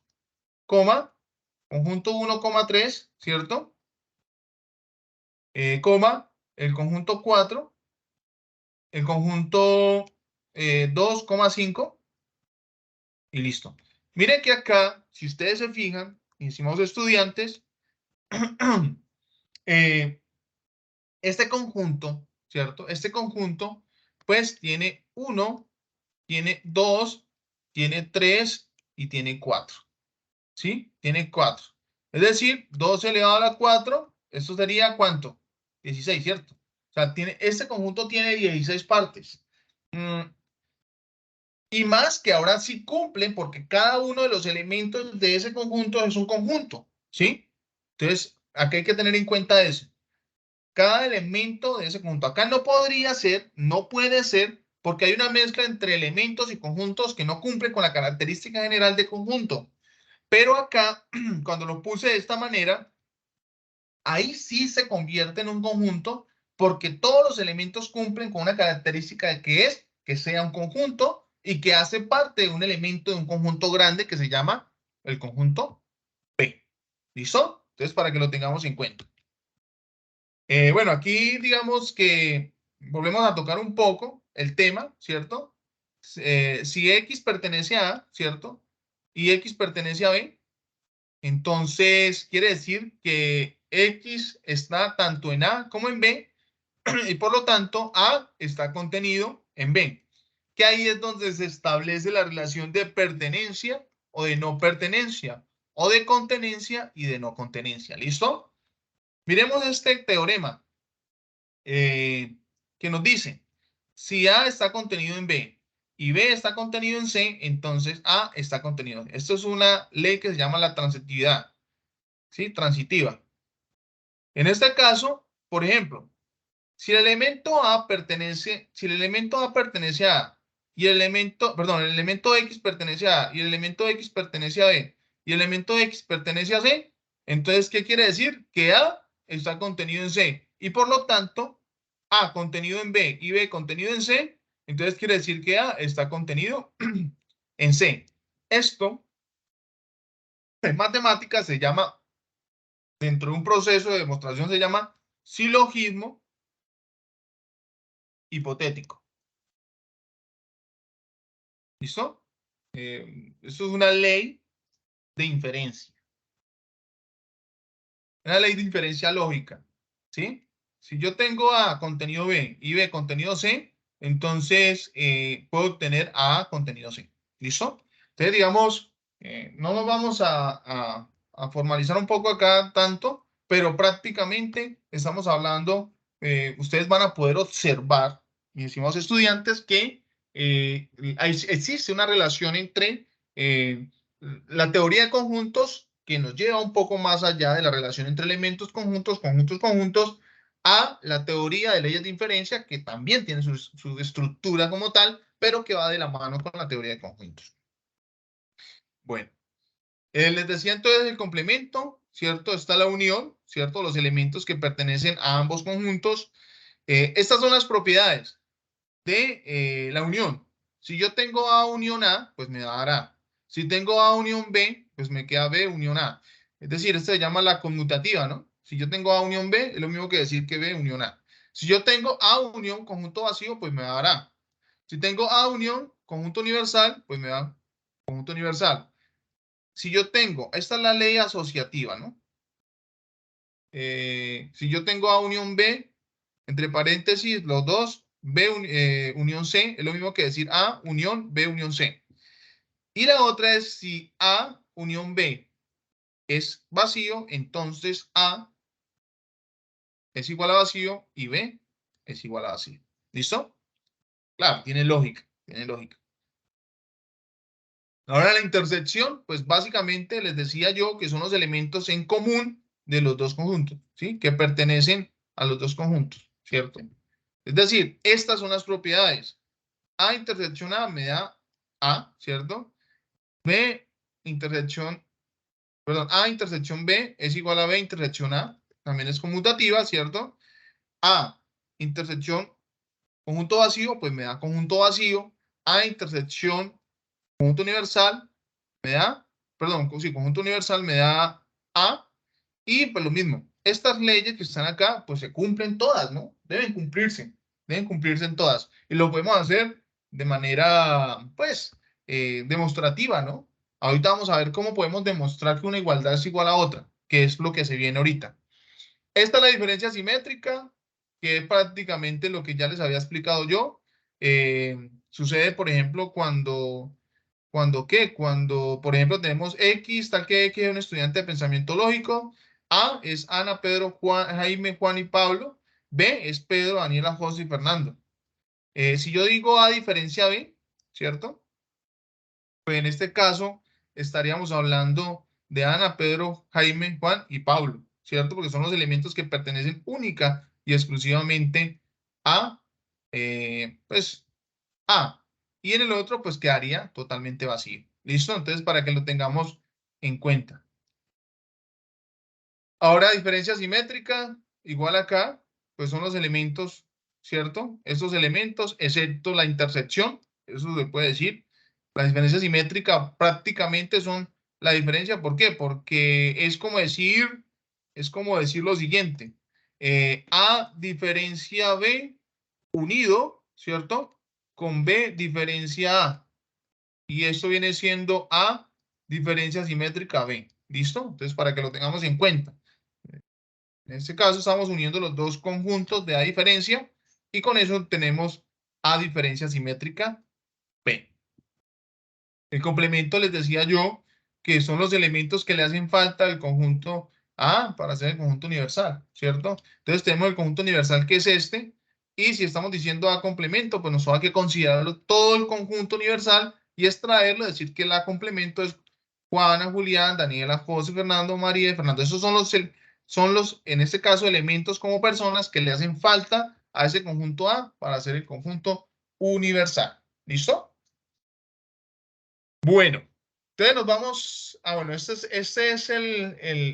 conjunto 1,3, ¿cierto? El conjunto 4, el conjunto 2,5 y listo. Miren que acá, si ustedes se fijan, estimados estudiantes, este conjunto, ¿cierto? Este conjunto, pues tiene 1, tiene 2, tiene 3 y tiene 4. ¿Sí? Tiene 4. Es decir, 2 elevado a la 4, esto sería ¿cuánto? 16, ¿cierto? O sea, este conjunto tiene 16 partes. Y más que ahora sí cumplen porque cada uno de los elementos de ese conjunto es un conjunto, ¿sí? Entonces, acá hay que tener en cuenta eso. Cada elemento de ese conjunto. Acá no podría ser, no puede ser, porque hay una mezcla entre elementos y conjuntos que no cumplen con la característica general de conjunto. Pero acá, cuando lo puse de esta manera, ahí sí se convierte en un conjunto porque todos los elementos cumplen con una característica de que es que sea un conjunto y que hace parte de un elemento de un conjunto grande que se llama el conjunto P. ¿Listo? Entonces, para que lo tengamos en cuenta. Bueno, aquí digamos que volvemos a tocar un poco el tema, ¿cierto? Si X pertenece a A, ¿cierto? Y X pertenece a B, entonces quiere decir que X está tanto en A como en B y por lo tanto A está contenido en B, que ahí es donde se establece la relación de pertenencia o de no pertenencia, o de contenencia y de no contenencia. ¿Listo? Miremos este teorema que nos dice, si A está contenido en B y B está contenido en C, entonces A está contenido. Esto es una ley que se llama la transitividad, ¿sí? Transitiva. En este caso, por ejemplo, si el elemento A pertenece a A y el elemento X pertenece a A y el elemento X pertenece a B y el elemento X pertenece a C, entonces, ¿qué quiere decir? Que A está contenido en C y por lo tanto, A contenido en B y B contenido en C, entonces quiere decir que A está contenido en C. Esto en matemáticas se llama, dentro de un proceso de demostración se llama silogismo hipotético. ¿Listo? Esto es una ley de inferencia. Una ley de inferencia lógica. ¿Sí? Si yo tengo A contenido B y B contenido C, entonces puedo obtener A contenido C. ¿Listo? Entonces, digamos, no nos vamos a formalizar un poco acá tanto, pero prácticamente estamos hablando, ustedes van a poder observar, mis estimados estudiantes, que existe una relación entre la teoría de conjuntos que nos lleva un poco más allá de la relación entre elementos, conjuntos, a la teoría de leyes de inferencia, que también tiene su estructura como tal, pero que va de la mano con la teoría de conjuntos. Bueno, les decía entonces el complemento, ¿cierto? Está la unión, ¿cierto? Los elementos que pertenecen a ambos conjuntos. Estas son las propiedades de la unión. Si yo tengo A unión A, pues me va a dar A. Si tengo A unión B, pues me queda B unión A. Es decir, esto se llama la conmutativa, ¿no? Si yo tengo A unión B, es lo mismo que decir que B unión A. Si yo tengo A unión conjunto vacío, pues me va a dar A. Si tengo A unión conjunto universal, pues me da conjunto universal. Si yo tengo, esta es la ley asociativa, ¿no? Si yo tengo A unión B, entre paréntesis, los dos, B unión C, es lo mismo que decir A unión B unión C. Y la otra es si A unión B es vacío, entonces A es igual a vacío y B es igual a vacío. ¿Listo? Claro, tiene lógica, tiene lógica. Ahora la intersección, pues básicamente les decía yo que son los elementos en común de los dos conjuntos, ¿sí? Que pertenecen a los dos conjuntos, ¿cierto? Es decir, estas son las propiedades. A intersección A me da A, ¿cierto? B intersección, perdón, A intersección B es igual a B intersección A, también es conmutativa, ¿cierto? A intersección conjunto vacío, pues me da conjunto vacío. A intersección conjunto universal me da, perdón, sí, conjunto universal me da A. Y pues lo mismo, estas leyes que están acá, pues se cumplen todas, ¿no? Deben cumplirse en todas. Y lo podemos hacer de manera, pues, demostrativa, ¿no? Ahorita vamos a ver cómo podemos demostrar que una igualdad es igual a otra, que es lo que se viene ahorita. Esta es la diferencia simétrica, que es prácticamente lo que ya les había explicado yo. Sucede, por ejemplo, cuando, por ejemplo, tenemos X, tal que X es un estudiante de pensamiento lógico. A es Ana, Pedro, Juan, Jaime, Juan y Pablo. B es Pedro, Daniela, José y Fernando. Si yo digo A diferencia B, ¿cierto? Pues en este caso estaríamos hablando de Ana, Pedro, Jaime, Juan y Pablo, ¿cierto? Porque son los elementos que pertenecen única y exclusivamente a, pues, A. Y en el otro, pues quedaría totalmente vacío. ¿Listo? Entonces, para que lo tengamos en cuenta. Ahora, diferencia simétrica, igual acá, pues son los elementos, ¿cierto? Estos elementos, excepto la intersección, eso se puede decir. La diferencia simétrica prácticamente son la diferencia. ¿Por qué? Porque es como decir lo siguiente. A diferencia B unido, ¿cierto? Con B diferencia A. Y esto viene siendo A diferencia simétrica B. ¿Listo? Entonces, para que lo tengamos en cuenta. En este caso, estamos uniendo los dos conjuntos de A diferencia y con eso tenemos A diferencia simétrica B. El complemento les decía yo que son los elementos que le hacen falta al conjunto A para hacer el conjunto universal, ¿cierto? Entonces tenemos el conjunto universal que es este, y si estamos diciendo A complemento, pues nos va a que considerarlo todo el conjunto universal y extraerlo, decir que el A complemento es Juana, Julián, Daniela, José, Fernando, María y Fernando. Esos son los, en este caso, elementos como personas que le hacen falta a ese conjunto A para hacer el conjunto universal. ¿Listo? Bueno, entonces nos vamos, bueno, este es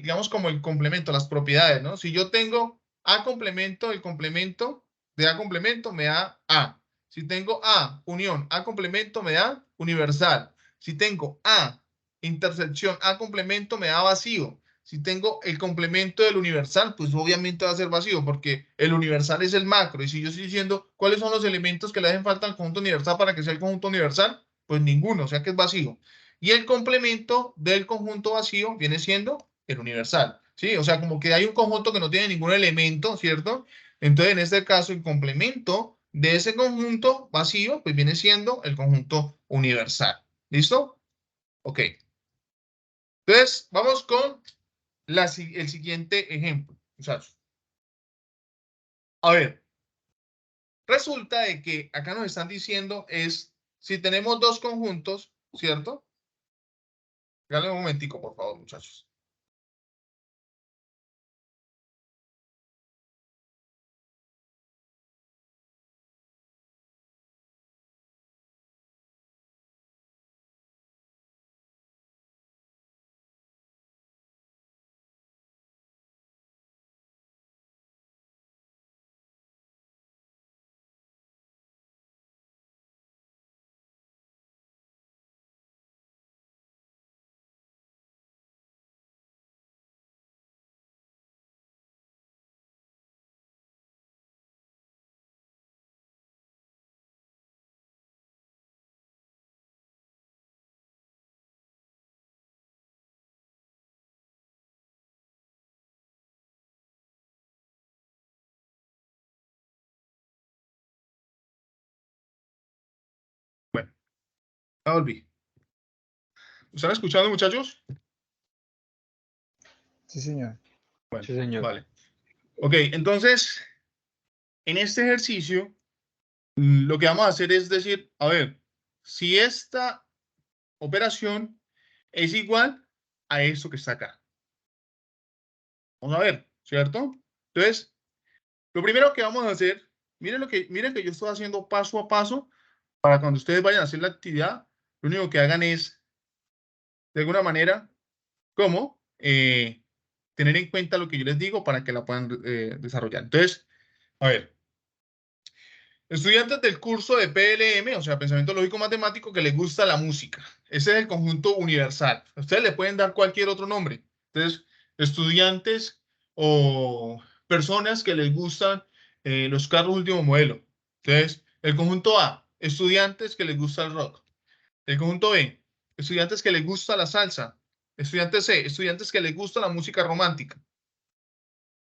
digamos, como el complemento, las propiedades, ¿no? Si yo tengo A complemento, el complemento de A complemento me da A. Si tengo A unión A complemento me da universal. Si tengo A intersección A complemento me da vacío. Si tengo el complemento del universal, pues obviamente va a ser vacío porque el universal es el macro. Y si yo estoy diciendo cuáles son los elementos que le hacen falta al conjunto universal para que sea el conjunto universal, pues ninguno, o sea que es vacío. Y el complemento del conjunto vacío viene siendo el universal, ¿sí? O sea, como que hay un conjunto que no tiene ningún elemento, ¿cierto? Entonces, en este caso, el complemento de ese conjunto vacío, pues viene siendo el conjunto universal. ¿Listo? Ok. Entonces, vamos con el siguiente ejemplo, muchachos. A ver, resulta de que acá nos están diciendo es, si tenemos dos conjuntos, ¿cierto? Dale un momentico, por favor, muchachos. Ya volví. ¿Están escuchando, muchachos? Sí, señor. Bueno, Sí, señor. vale. Ok, entonces, en este ejercicio, lo que vamos a hacer es decir, a ver, si esta operación es igual a esto que está acá. Vamos a ver, ¿cierto? Entonces, lo primero que vamos a hacer, miren que yo estoy haciendo paso a paso para cuando ustedes vayan a hacer la actividad, lo único que hagan es, de alguna manera, ¿cómo? Tener en cuenta lo que yo les digo para que la puedan desarrollar. Entonces, a ver, estudiantes del curso de PLM, o sea, Pensamiento Lógico Matemático, que les gusta la música. Ese es el conjunto universal. Ustedes le pueden dar cualquier otro nombre. Entonces, estudiantes o personas que les gustan los carros último modelo. Entonces, el conjunto A, estudiantes que les gusta el rock. El conjunto B, estudiantes que les gusta la salsa. Estudiante C, estudiantes que les gusta la música romántica.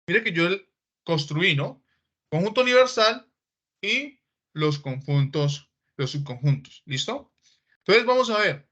Mire que yo construí, ¿no? Conjunto universal y los conjuntos, los subconjuntos. ¿Listo? Entonces vamos a ver.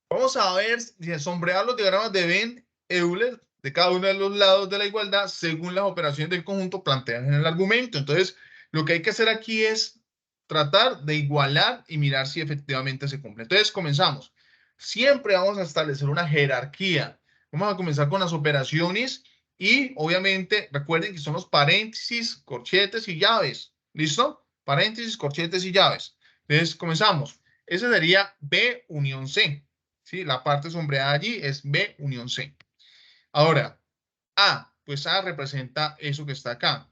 Vamos a ver, sombrear los diagramas de Venn-Euler de cada uno de los lados de la igualdad según las operaciones del conjunto planteadas en el argumento. Entonces, lo que hay que hacer aquí es tratar de igualar y mirar si efectivamente se cumple. Entonces, comenzamos. Siempre vamos a establecer una jerarquía. Vamos a comenzar con las operaciones y, obviamente, recuerden que son los paréntesis, corchetes y llaves. ¿Listo? Paréntesis, corchetes y llaves. Entonces, comenzamos. Ese sería B unión C. ¿Sí? La parte sombreada allí es B unión C. Ahora, A, pues A representa eso que está acá.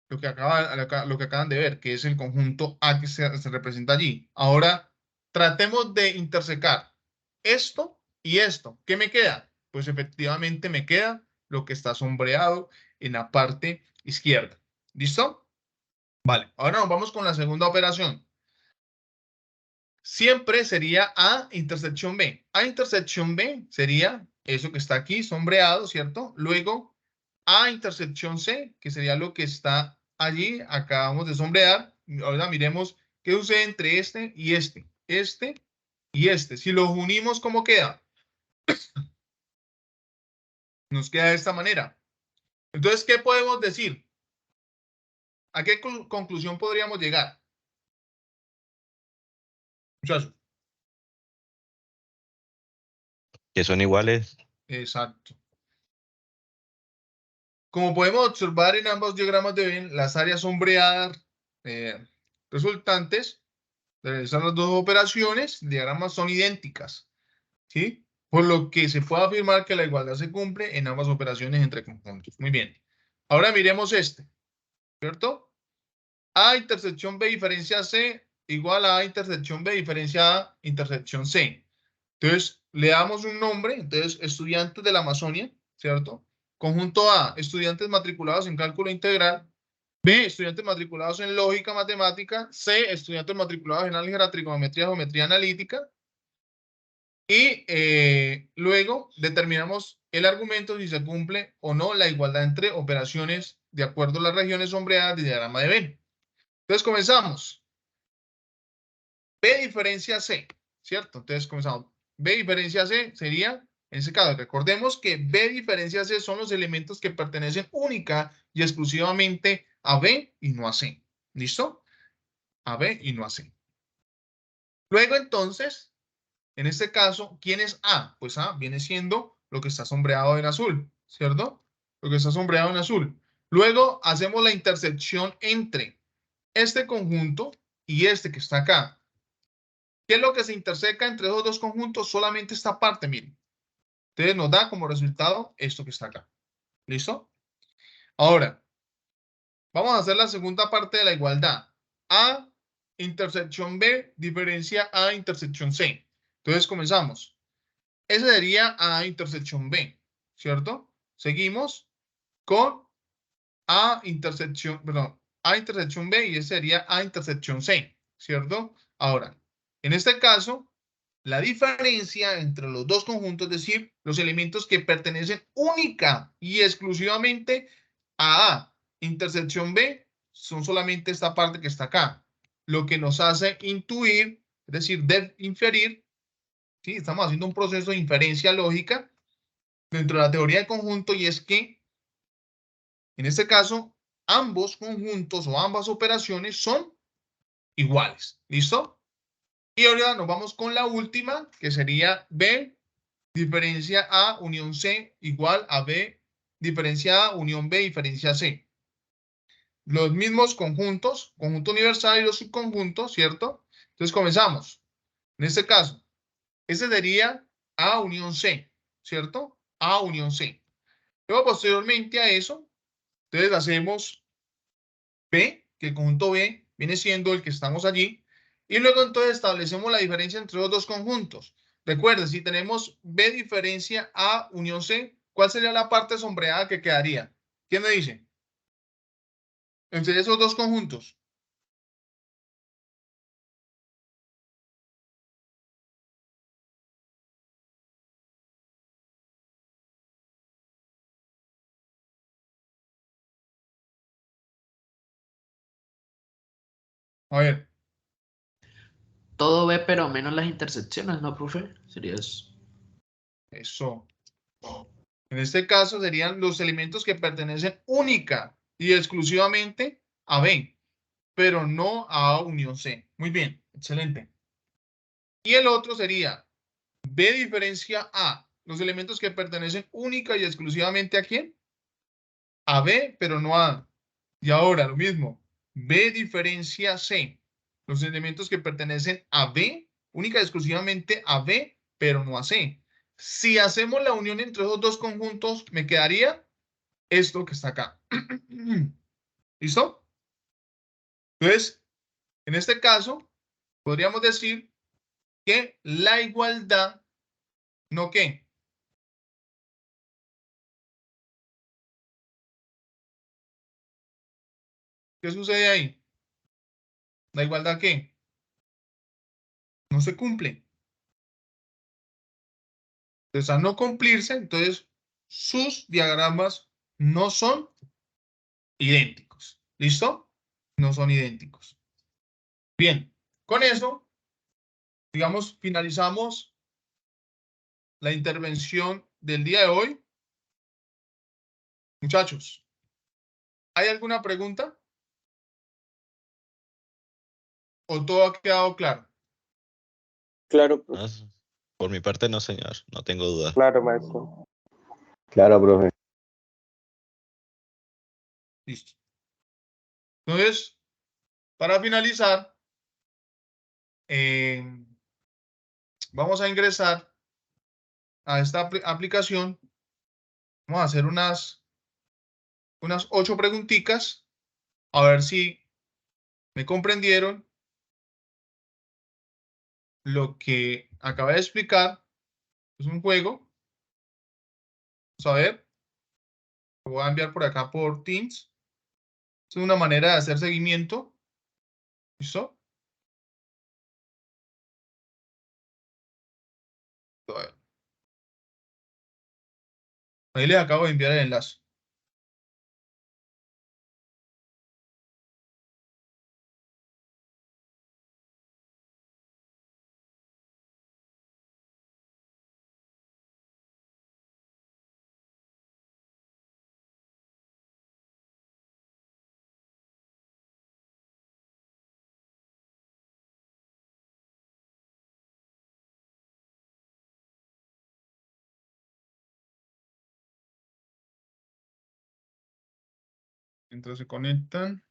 Lo que acaban de ver, que es el conjunto A que se representa allí. Ahora, tratemos de intersecar esto y esto. ¿Qué me queda? Pues efectivamente me queda lo que está sombreado en la parte izquierda. ¿Listo? Vale, ahora nos vamos con la segunda operación. Siempre sería A intersección B. A intersección B sería eso que está aquí sombreado, ¿cierto? Luego A intersección C, que sería lo que está allí, acabamos de sombrear. Ahora miremos qué sucede entre este y este. Este y este. Si los unimos, ¿cómo queda? Nos queda de esta manera. Entonces, ¿qué podemos decir? ¿A qué conclusión podríamos llegar? Muchachos. Que son iguales. Exacto. Como podemos observar en ambos diagramas de Venn, las áreas sombreadas resultantes de realizar las dos operaciones, diagramas son idénticas, ¿sí? Por lo que se puede afirmar que la igualdad se cumple en ambas operaciones entre conjuntos. Muy bien. Ahora miremos este, ¿cierto? A intersección B diferencia C igual a A intersección B diferencia A intersección C. Entonces, le damos un nombre, entonces, estudiantes de la Amazonia, ¿cierto? Conjunto A, estudiantes matriculados en cálculo integral. B, estudiantes matriculados en lógica matemática. C, estudiantes matriculados en álgebra, trigonometría, geometría analítica. Y luego determinamos el argumento si se cumple o no la igualdad entre operaciones de acuerdo a las regiones sombreadas del diagrama de Venn. Entonces comenzamos. B diferencia C, ¿cierto? Entonces comenzamos. B diferencia C sería, en ese caso, recordemos que B diferencia C son los elementos que pertenecen única y exclusivamente a B y no a C. ¿Listo? A B y no a C. Luego entonces, en este caso, ¿quién es A? Pues A viene siendo lo que está sombreado en azul, ¿cierto? Lo que está sombreado en azul. Luego hacemos la intersección entre este conjunto y este que está acá. ¿Qué es lo que se interseca entre esos dos conjuntos? Solamente esta parte, miren. Entonces nos da como resultado esto que está acá. ¿Listo? Ahora, vamos a hacer la segunda parte de la igualdad. A intersección B diferencia A intersección C. Entonces comenzamos. Ese sería A intersección B, ¿cierto? Seguimos con A intersección B y ese sería A intersección C, ¿cierto? Ahora, en este caso, la diferencia entre los dos conjuntos, es decir, los elementos que pertenecen única y exclusivamente a A intersección B, son solamente esta parte que está acá, lo que nos hace intuir es decir, de inferir, ¿sí? Estamos haciendo un proceso de inferencia lógica dentro de la teoría de conjunto, y es que, en este caso, ambos conjuntos o ambas operaciones son iguales. ¿Listo? Y ahora nos vamos con la última, que sería B diferencia A unión C igual a B diferencia A unión B diferencia C. Los mismos conjuntos, conjunto universal y los subconjuntos, ¿cierto? Entonces comenzamos. En este caso, ese sería A unión C, ¿cierto? A unión C. Luego, posteriormente a eso, entonces hacemos B, que el conjunto B viene siendo el que estamos allí, y luego entonces establecemos la diferencia entre los dos conjuntos. Recuerden, si tenemos B diferencia A unión C, ¿cuál sería la parte sombreada que quedaría? ¿Quién me dice? Entre esos dos conjuntos. A ver, Todo B, pero menos las intersecciones, ¿no, profe? Sería eso. eso. En este caso serían los elementos que pertenecen única y exclusivamente a B, pero no a A unión C. Muy bien, excelente. Y el otro sería B diferencia A, los elementos que pertenecen única y exclusivamente ¿a quién? A B, pero no a A. Y ahora lo mismo, B diferencia C, los elementos que pertenecen a B, única y exclusivamente a B, pero no a C. Si hacemos la unión entre esos dos conjuntos, me quedaría esto que está acá. ¿Listo? Entonces, en este caso, podríamos decir que la igualdad, ¿no qué? ¿Qué sucede ahí? ¿La igualdad qué? No se cumple. Entonces, al no cumplirse, entonces sus diagramas no son idénticos. ¿Listo? No son idénticos. Bien, con eso, digamos, finalizamos la intervención del día de hoy. Muchachos, ¿hay alguna pregunta? ¿O todo ha quedado claro? Claro, No, profe. por mi parte no, señor, no tengo duda. Claro, maestro. Claro, profe. Listo. Entonces, para finalizar, vamos a ingresar a esta aplicación. Vamos a hacer unas 8 preguntitas, a ver si me comprendieron lo que acabé de explicar. Es un juego. Vamos a ver. Lo voy a enviar por acá por Teams. Es una manera de hacer seguimiento. ¿Listo? A ver. Ahí les acabo de enviar el enlace. Mientras se conectan.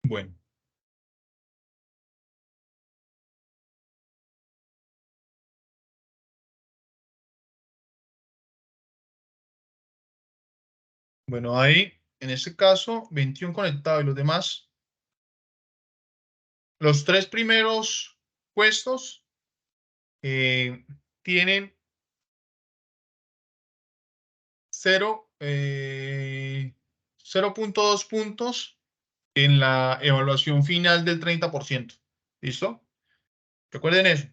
Bueno. Bueno, ahí, en este caso, 21 conectados y los demás, los tres primeros puestos tienen 0.2 puntos en la evaluación final del 30%. ¿Listo? Recuerden eso.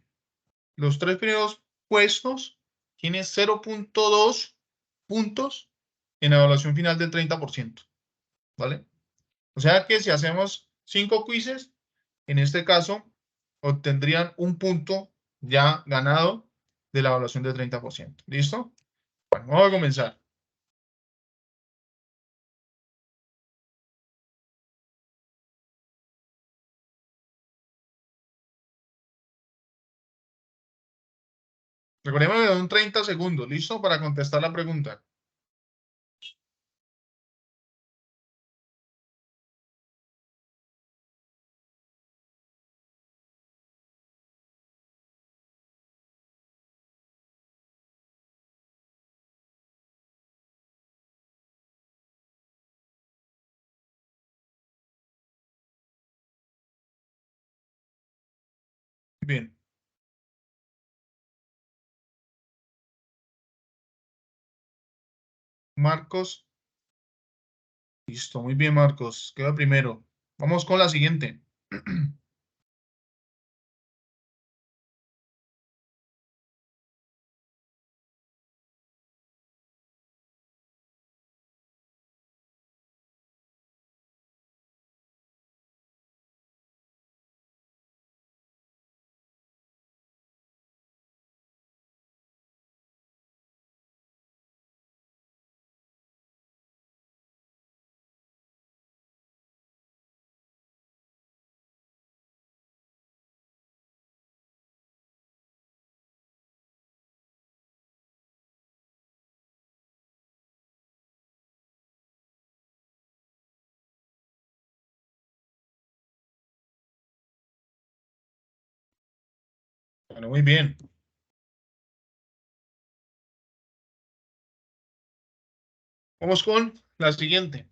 Los tres primeros puestos tienen 0.2 puntos en la evaluación final del 30%. ¿Vale? O sea que si hacemos 5 quizzes, en este caso, obtendrían un punto ya ganado de la evaluación del 30%. ¿Listo? Bueno, vamos a comenzar. Recordemos que son 30 segundos, ¿listo? Para contestar la pregunta. Bien. Marcos. Listo, muy bien, Marcos. Queda primero. Vamos con la siguiente. Bueno, muy bien. Vamos con la siguiente.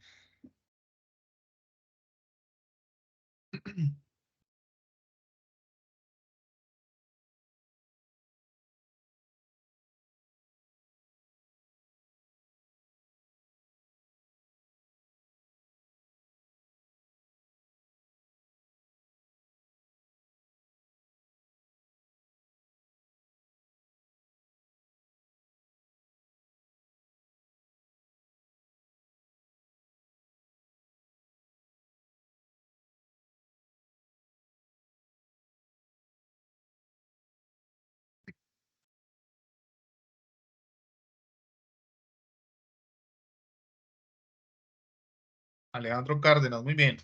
Alejandro Cárdenas, muy bien.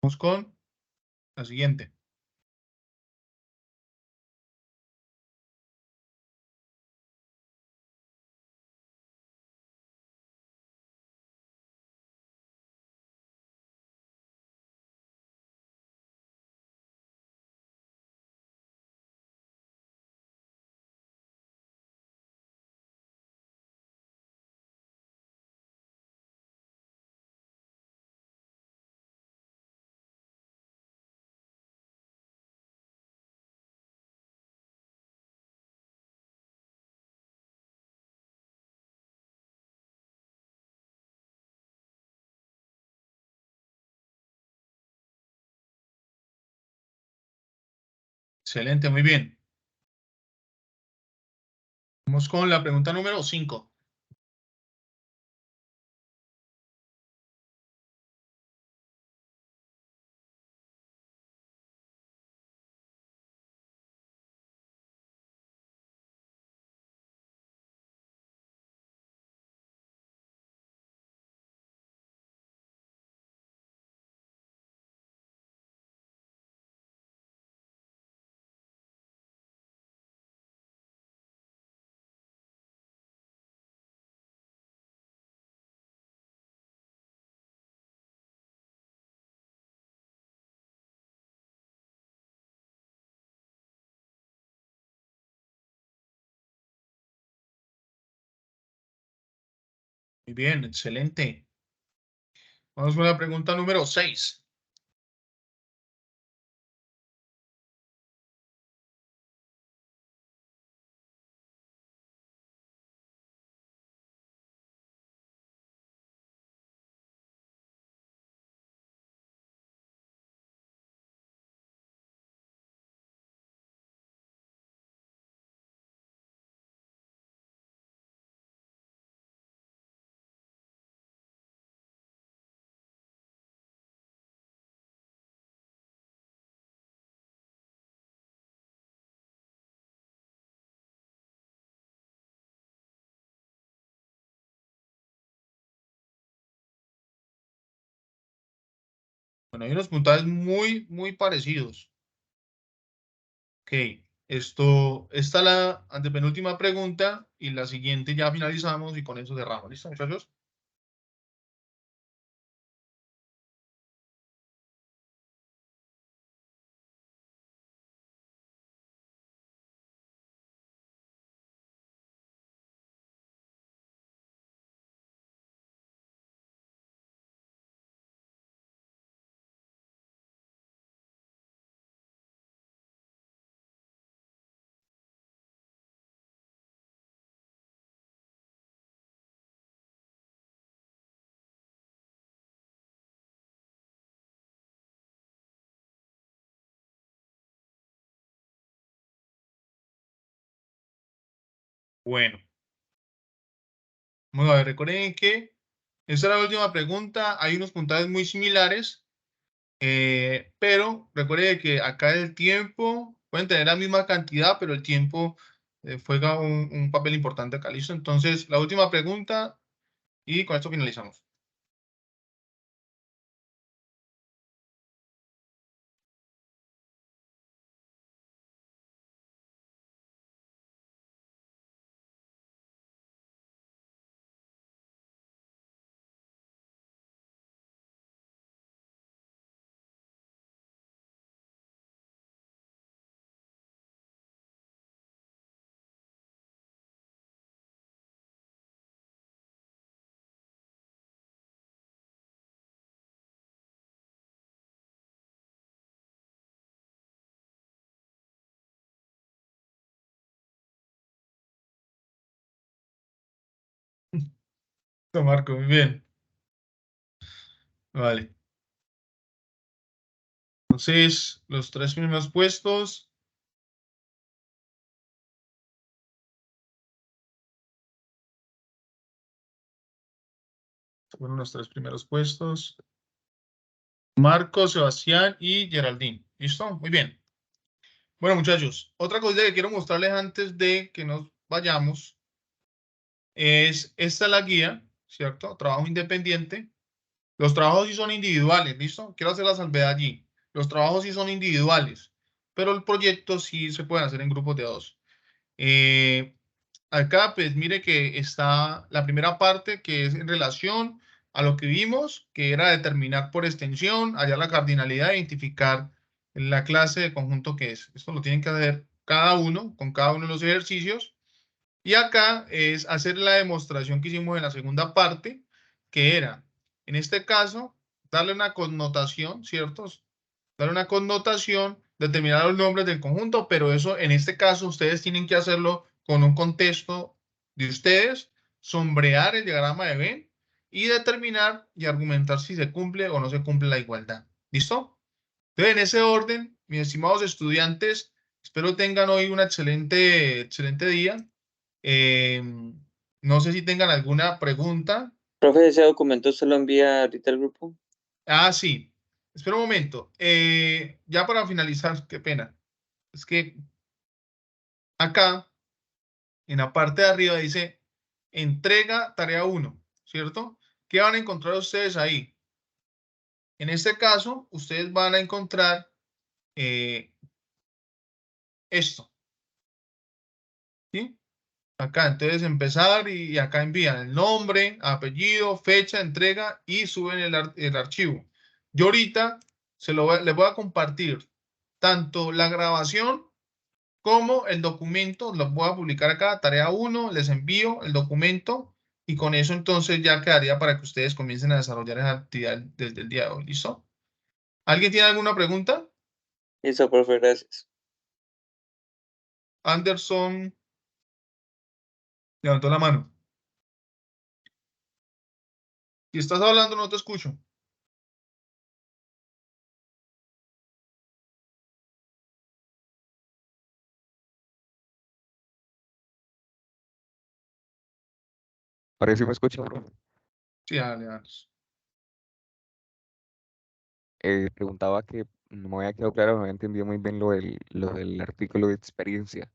Vamos con la siguiente. Excelente, muy bien. Vamos con la pregunta número 5. Muy bien, excelente. Vamos con la pregunta número 6. Bueno, hay unos puntajes muy parecidos. Ok, esta es la antepenúltima pregunta y la siguiente ya finalizamos y con eso cerramos. ¿Listo, muchachos? Bueno, vamos a ver, recuerden que esta es la última pregunta. Hay unos puntajes muy similares, pero recuerden que acá el tiempo, pueden tener la misma cantidad, pero el tiempo juega un papel importante acá. ¿Listo? Entonces, la última pregunta y con esto finalizamos. Listo, Marco, muy bien. Vale. Entonces, los 3 primeros puestos. Fueron los 3 primeros puestos. Marco, Sebastián y Geraldine. ¿Listo? Muy bien. Bueno, muchachos, otra cosa que quiero mostrarles antes de que nos vayamos es esta la guía, ¿cierto? Trabajo independiente. Los trabajos sí son individuales, ¿listo? Quiero hacer la salvedad allí. Los trabajos sí son individuales, pero el proyecto sí se puede hacer en grupos de 2. Acá, pues mire que está la primera parte que es en relación a lo que vimos, que era determinar por extensión, hallar la cardinalidad, identificar la clase de conjunto que es. Esto lo tienen que hacer cada uno, con cada uno de los ejercicios. Y acá es hacer la demostración que hicimos en la segunda parte, que era, en este caso, darle una connotación, ¿cierto? Darle una connotación, determinar los nombres del conjunto, pero eso en este caso ustedes tienen que hacerlo con un contexto de ustedes, sombrear el diagrama de Venn y determinar y argumentar si se cumple o no se cumple la igualdad. ¿Listo? Entonces, en ese orden, mis estimados estudiantes, espero tengan hoy un excelente día. No sé si tengan alguna pregunta. Profe, ¿ese documento se lo envía ahorita al grupo? Ah, sí. Espera un momento. Ya para finalizar, qué pena. Es que acá, en la parte de arriba dice entrega tarea 1, ¿cierto? ¿Qué van a encontrar ustedes ahí? En este caso, ustedes van a encontrar esto, ¿sí? Acá, entonces empezar y acá envían el nombre, apellido, fecha, entrega y suben el archivo. Yo ahorita les voy a compartir tanto la grabación como el documento, los voy a publicar acá, tarea 1, les envío el documento y con eso entonces ya quedaría para que ustedes comiencen a desarrollar esa actividad desde el día de hoy. ¿Listo? ¿Alguien tiene alguna pregunta? Listo, profe, gracias. Anderson levantó la mano. Si estás hablando, no te escucho. Ahora sí me escucha, bro. Sí, dale, dale. Preguntaba que no me había quedado claro, no había entendido muy bien lo del artículo de experiencia.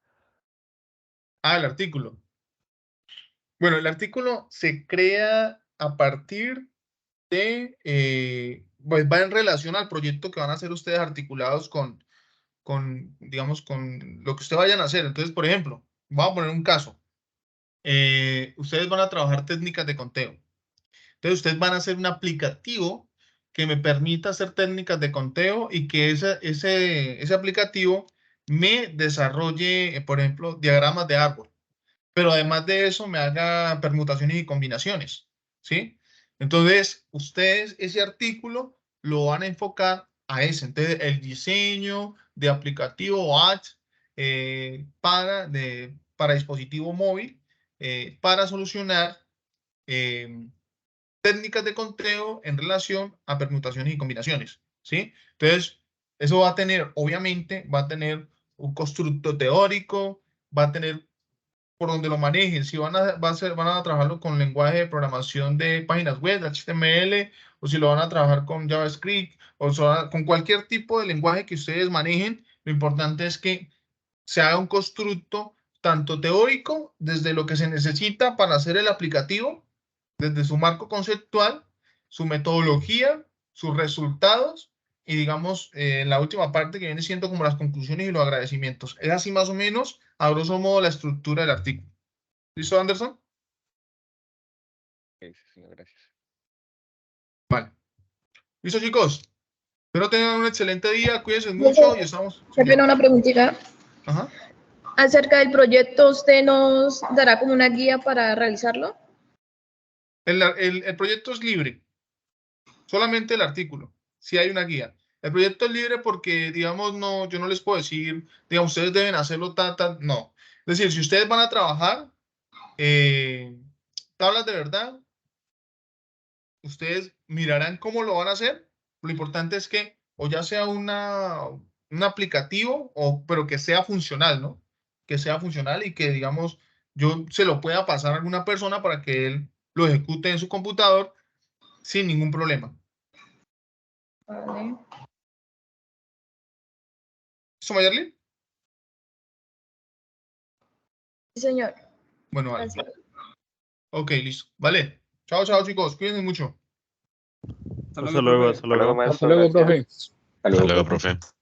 Ah, el artículo. Bueno, el artículo se crea a partir de, pues va en relación al proyecto que van a hacer ustedes articulados digamos, con lo que ustedes vayan a hacer. Entonces, por ejemplo, vamos a poner un caso. Ustedes van a trabajar técnicas de conteo. Entonces, ustedes van a hacer un aplicativo que me permita hacer técnicas de conteo y que ese aplicativo me desarrolle, por ejemplo, diagramas de árbol. Pero además de eso, me haga permutaciones y combinaciones, ¿sí? Entonces, ustedes ese artículo lo van a enfocar a ese. Entonces, el diseño de aplicativo ads para dispositivo móvil para solucionar técnicas de conteo en relación a permutaciones y combinaciones, ¿sí? Entonces, eso va a tener, obviamente, va a tener un constructo teórico, va a tener por donde lo manejen, si van a trabajarlo con lenguaje de programación de páginas web, HTML, o si lo van a trabajar con JavaScript, con cualquier tipo de lenguaje que ustedes manejen, lo importante es que se haga un constructo tanto teórico, desde lo que se necesita para hacer el aplicativo, desde su marco conceptual, su metodología, sus resultados, y digamos, la última parte que viene siendo como las conclusiones y los agradecimientos. Es así más o menos, a grosso modo, la estructura del artículo. ¿Listo, Anderson? Sí, señor, gracias. Vale. ¿Listo, chicos? Espero tengan un excelente día, cuídense mucho y estamos... Qué pena una preguntita. Ajá. Acerca del proyecto, ¿usted nos dará como una guía para realizarlo? El proyecto es libre, solamente el artículo, si hay una guía. El proyecto es libre porque, digamos, no, yo no les puedo decir, digamos, ustedes deben hacerlo, no. Es decir, si ustedes van a trabajar tablas de verdad, ustedes mirarán cómo lo van a hacer. Lo importante es que o ya sea un aplicativo, pero que sea funcional, ¿no? Que sea funcional y que, digamos, yo se lo pueda pasar a alguna persona para que él lo ejecute en su computador sin ningún problema. Vale. ¿Listo, Mayerly? Sí, señor. Bueno, vale. Gracias. Ok, listo. Vale. Chao, chao, chicos. Cuídense mucho. Hasta luego, profe. hasta luego. Hasta luego, maestro. Hasta luego, Gracias. profe. Hasta luego, profe.